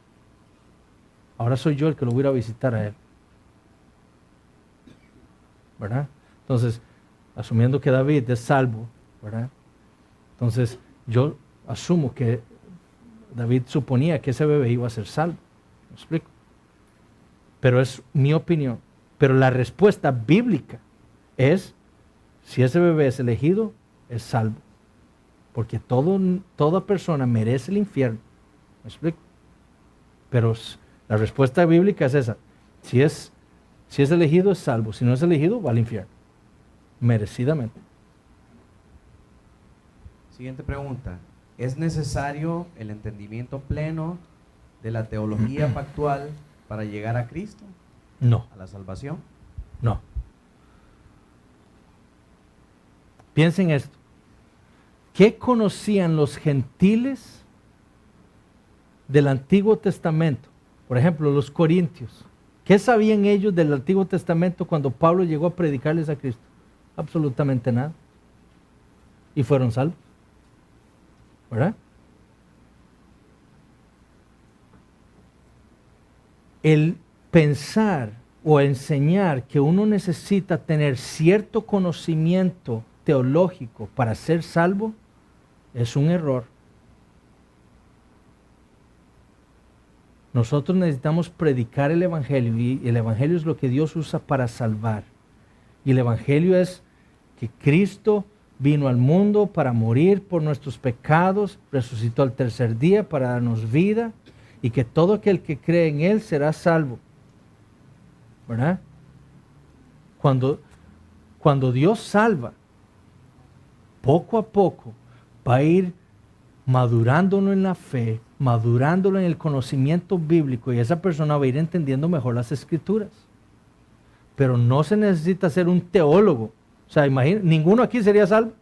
Ahora soy yo el que lo voy a ir a visitar a él. ¿Verdad? Entonces, asumiendo que David es salvo, ¿verdad? Entonces, yo asumo que David suponía que ese bebé iba a ser salvo. ¿Me explico? Pero es mi opinión. Pero la respuesta bíblica es, si ese bebé es elegido, es salvo. Porque toda persona merece el infierno. ¿Me explico? Pero la respuesta bíblica es esa. Si es elegido, es salvo. Si no es elegido, va al infierno. Merecidamente. Siguiente pregunta. ¿Es necesario el entendimiento pleno de la teología pactual para llegar a Cristo? No. ¿A la salvación? No. Piensen esto. ¿Qué conocían los gentiles del Antiguo Testamento? Por ejemplo, los corintios. ¿Qué sabían ellos del Antiguo Testamento cuando Pablo llegó a predicarles a Cristo? Absolutamente nada. Y fueron salvos. ¿Verdad? El pensar o enseñar que uno necesita tener cierto conocimiento teológico para ser salvo es un error. Nosotros necesitamos predicar el Evangelio y el Evangelio es lo que Dios usa para salvar. Y el Evangelio es que Cristo vino al mundo para morir por nuestros pecados, resucitó al tercer día para darnos vida y que todo aquel que cree en Él será salvo. ¿Verdad? Cuando Dios salva, poco a poco va a ir madurándolo en la fe, madurándolo en el conocimiento bíblico y esa persona va a ir entendiendo mejor las Escrituras. Pero no se necesita ser un teólogo. O sea, imagínate, ninguno aquí sería salvo.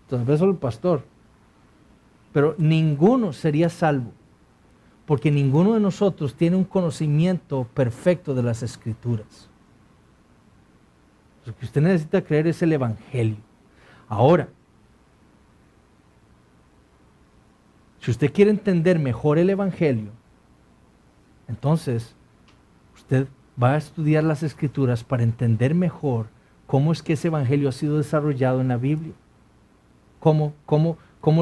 Entonces, solo el pastor. Pero ninguno sería salvo. Porque ninguno de nosotros tiene un conocimiento perfecto de las Escrituras. Lo que usted necesita creer es el Evangelio. Ahora, si usted quiere entender mejor el Evangelio, entonces usted va a estudiar las Escrituras para entender mejor cómo es que ese Evangelio ha sido desarrollado en la Biblia. ¿Cómo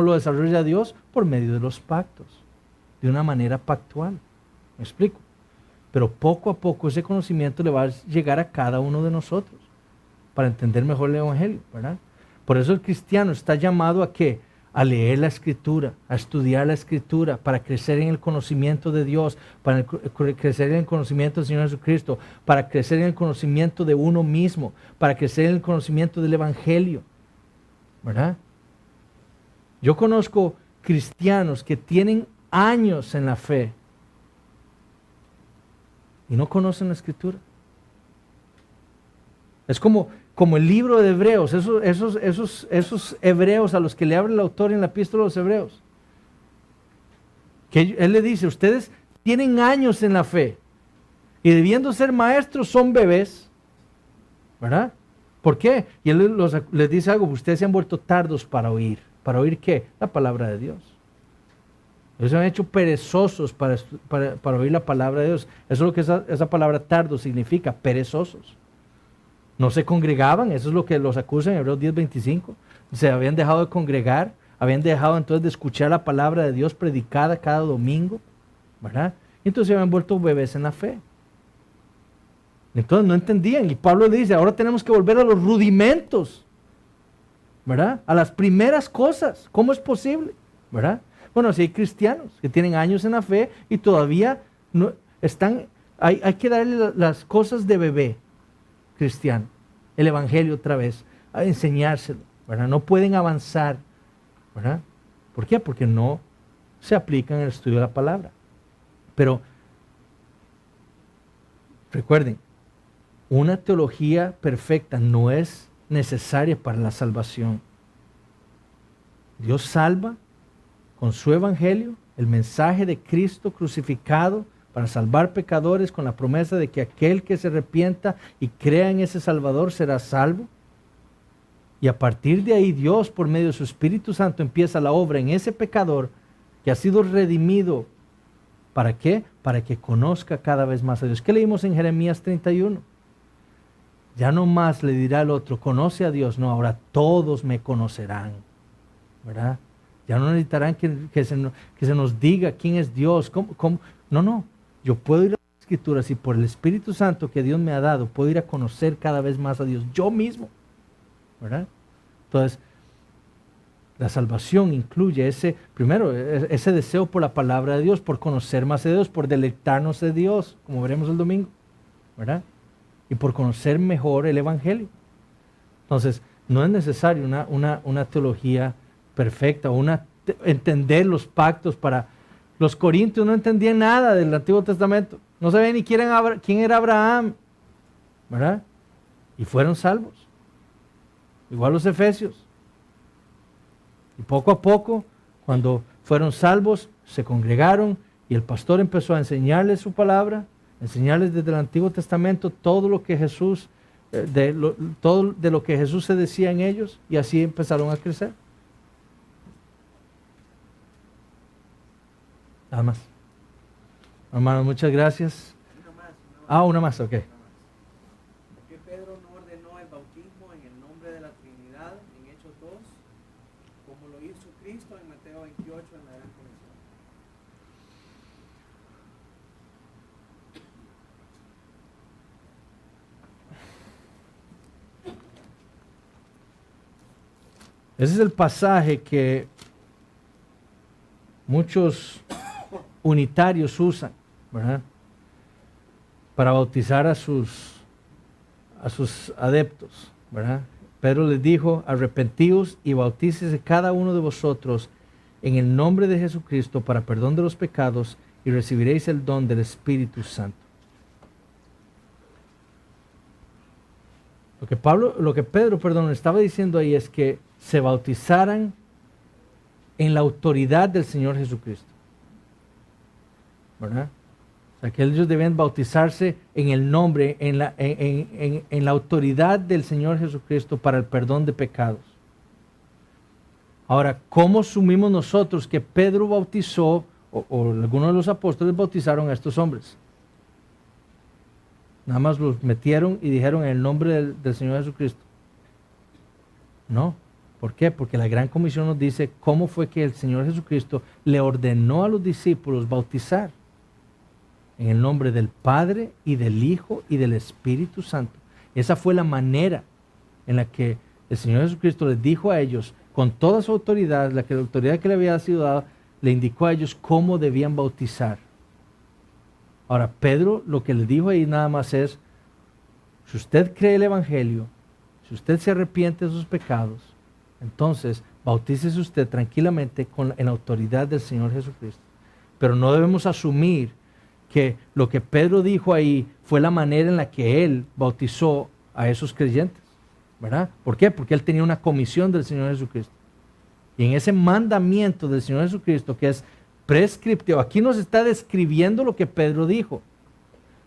lo desarrolla Dios? Por medio de los pactos, de una manera pactual. ¿Me explico? Pero poco a poco ese conocimiento le va a llegar a cada uno de nosotros para entender mejor el Evangelio, ¿verdad? Por eso el cristiano está llamado ¿a qué? A leer la Escritura, a estudiar la Escritura, para crecer en el conocimiento de Dios, para crecer en el conocimiento del Señor Jesucristo, para crecer en el conocimiento de uno mismo, para crecer en el conocimiento del Evangelio, ¿verdad? Yo conozco cristianos que tienen años en la fe y no conocen la Escritura. Es como el libro de Hebreos, esos hebreos a los que le habla el autor en la epístola de los Hebreos. Que él le dice, ustedes tienen años en la fe y debiendo ser maestros son bebés, ¿verdad? ¿Por qué? Y él les dice algo, ustedes se han vuelto tardos para oír. ¿Para oír qué? La palabra de Dios. Ellos se han hecho perezosos para oír la palabra de Dios. Eso es lo que esa palabra tardo significa, perezosos. No se congregaban, eso es lo que los acusa en Hebreos 10:25. Se habían dejado de congregar, habían dejado entonces de escuchar la palabra de Dios predicada cada domingo, ¿verdad? Y entonces se habían vuelto bebés en la fe. Entonces no entendían y Pablo le dice, ahora tenemos que volver a los rudimentos, ¿verdad? A las primeras cosas. ¿Cómo es posible? ¿Verdad? Bueno, si hay cristianos que tienen años en la fe y todavía no están, hay que darle las cosas de bebé cristiano, el Evangelio otra vez, a enseñárselo, ¿verdad? No pueden avanzar, ¿verdad? ¿Por qué? Porque no se aplican en el estudio de la palabra. Pero recuerden, una teología perfecta no es necesaria para la salvación. Dios salva con su evangelio, el mensaje de Cristo crucificado para salvar pecadores, con la promesa de que aquel que se arrepienta y crea en ese Salvador será salvo. Y a partir de ahí Dios, por medio de su Espíritu Santo, empieza la obra en ese pecador que ha sido redimido. ¿Para qué? Para que conozca cada vez más a Dios. ¿Qué leímos en Jeremías 31? Ya no más le dirá al otro, conoce a Dios. No, ahora todos me conocerán, ¿verdad? Ya no necesitarán que se nos diga quién es Dios. ¿Cómo? No. Yo puedo ir a las Escrituras y por el Espíritu Santo que Dios me ha dado, puedo ir a conocer cada vez más a Dios yo mismo, ¿verdad? Entonces, la salvación incluye ese deseo por la palabra de Dios, por conocer más de Dios, por deleitarnos de Dios, como veremos el domingo, ¿verdad? Y por conocer mejor el Evangelio. Entonces, no es necesario una teología perfecta, entender los pactos para... Los corintios no entendían nada del Antiguo Testamento. No sabían ni quién era Abraham, ¿verdad? Y fueron salvos. Igual los efesios. Y poco a poco, cuando fueron salvos, se congregaron y el pastor empezó a enseñarles su palabra, enseñarles desde el Antiguo Testamento todo lo que Jesús, todo de lo que Jesús se decía en ellos, y así empezaron a crecer. Nada más. Hermanos, muchas gracias. Una más, ok. ¿Por qué Pedro no ordenó el bautismo en el nombre de la Trinidad en Hechos 2, como lo hizo Cristo en Mateo 28 en la Gran Comisión? Ese es el pasaje que muchos unitarios usan, ¿verdad? Para bautizar a sus adeptos, ¿verdad? Pedro les dijo, arrepentíos y bautícese cada uno de vosotros en el nombre de Jesucristo para perdón de los pecados y recibiréis el don del Espíritu Santo. Lo que Pedro estaba diciendo ahí es que se bautizaran en la autoridad del Señor Jesucristo, ¿verdad? O sea, que ellos debían bautizarse en el nombre, en la autoridad del Señor Jesucristo para el perdón de pecados. Ahora, ¿cómo asumimos nosotros que Pedro bautizó, o algunos de los apóstoles bautizaron a estos hombres? Nada más los metieron y dijeron en el nombre del Señor Jesucristo. No. ¿Por qué? Porque la Gran Comisión nos dice cómo fue que el Señor Jesucristo le ordenó a los discípulos bautizar en el nombre del Padre y del Hijo y del Espíritu Santo. Esa fue la manera en la que el Señor Jesucristo les dijo a ellos, con toda su autoridad, la autoridad que le había sido dada, le indicó a ellos cómo debían bautizar. Ahora, Pedro lo que le dijo ahí nada más es, si usted cree el Evangelio, si usted se arrepiente de sus pecados, entonces bautícese usted tranquilamente en la autoridad del Señor Jesucristo. Pero no debemos asumir que lo que Pedro dijo ahí fue la manera en la que él bautizó a esos creyentes, ¿verdad? ¿Por qué? Porque él tenía una comisión del Señor Jesucristo. Y en ese mandamiento del Señor Jesucristo que es prescriptivo, aquí nos está describiendo lo que Pedro dijo,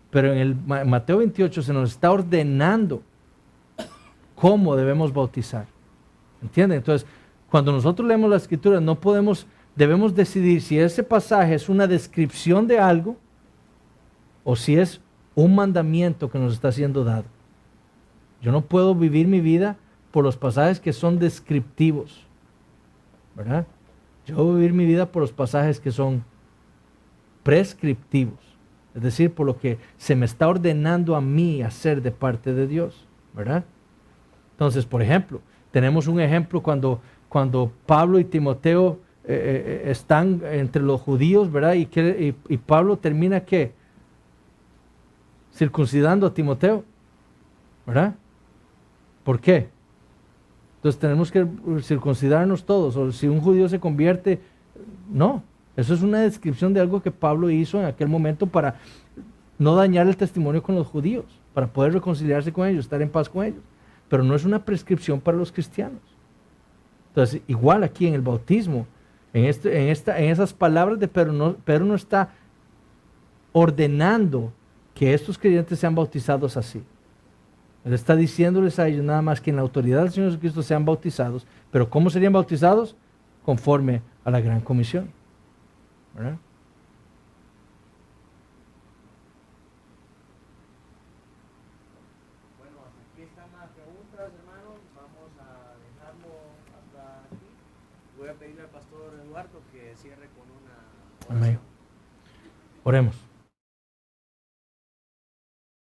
pero en el Mateo 28 se nos está ordenando cómo debemos bautizar. ¿Entienden? Entonces, cuando nosotros leemos la Escritura, debemos decidir si ese pasaje es una descripción de algo o si es un mandamiento que nos está siendo dado. Yo no puedo vivir mi vida por los pasajes que son descriptivos, ¿verdad? Yo voy a vivir mi vida por los pasajes que son prescriptivos, es decir, por lo que se me está ordenando a mí hacer de parte de Dios, ¿verdad? Entonces, por ejemplo, tenemos un ejemplo cuando Pablo y Timoteo están entre los judíos, ¿verdad? Y Pablo termina, ¿qué? Circuncidando a Timoteo, ¿verdad? ¿Por qué? Entonces tenemos que circuncidarnos todos, o si un judío se convierte, no. Eso es una descripción de algo que Pablo hizo en aquel momento para no dañar el testimonio con los judíos, para poder reconciliarse con ellos, estar en paz con ellos. Pero no es una prescripción para los cristianos. Entonces, igual aquí en el bautismo, en esas palabras de Pedro, Pedro no está ordenando que estos creyentes sean bautizados así. Él está diciéndoles a ellos nada más que en la autoridad del Señor Jesucristo sean bautizados, pero ¿cómo serían bautizados? Conforme a la gran comisión. ¿Verdad? Bueno, aquí están las preguntas, hermanos. Vamos a dejarlo hasta aquí. Voy a pedirle al pastor Eduardo que cierre con una oración. Amén. Oremos.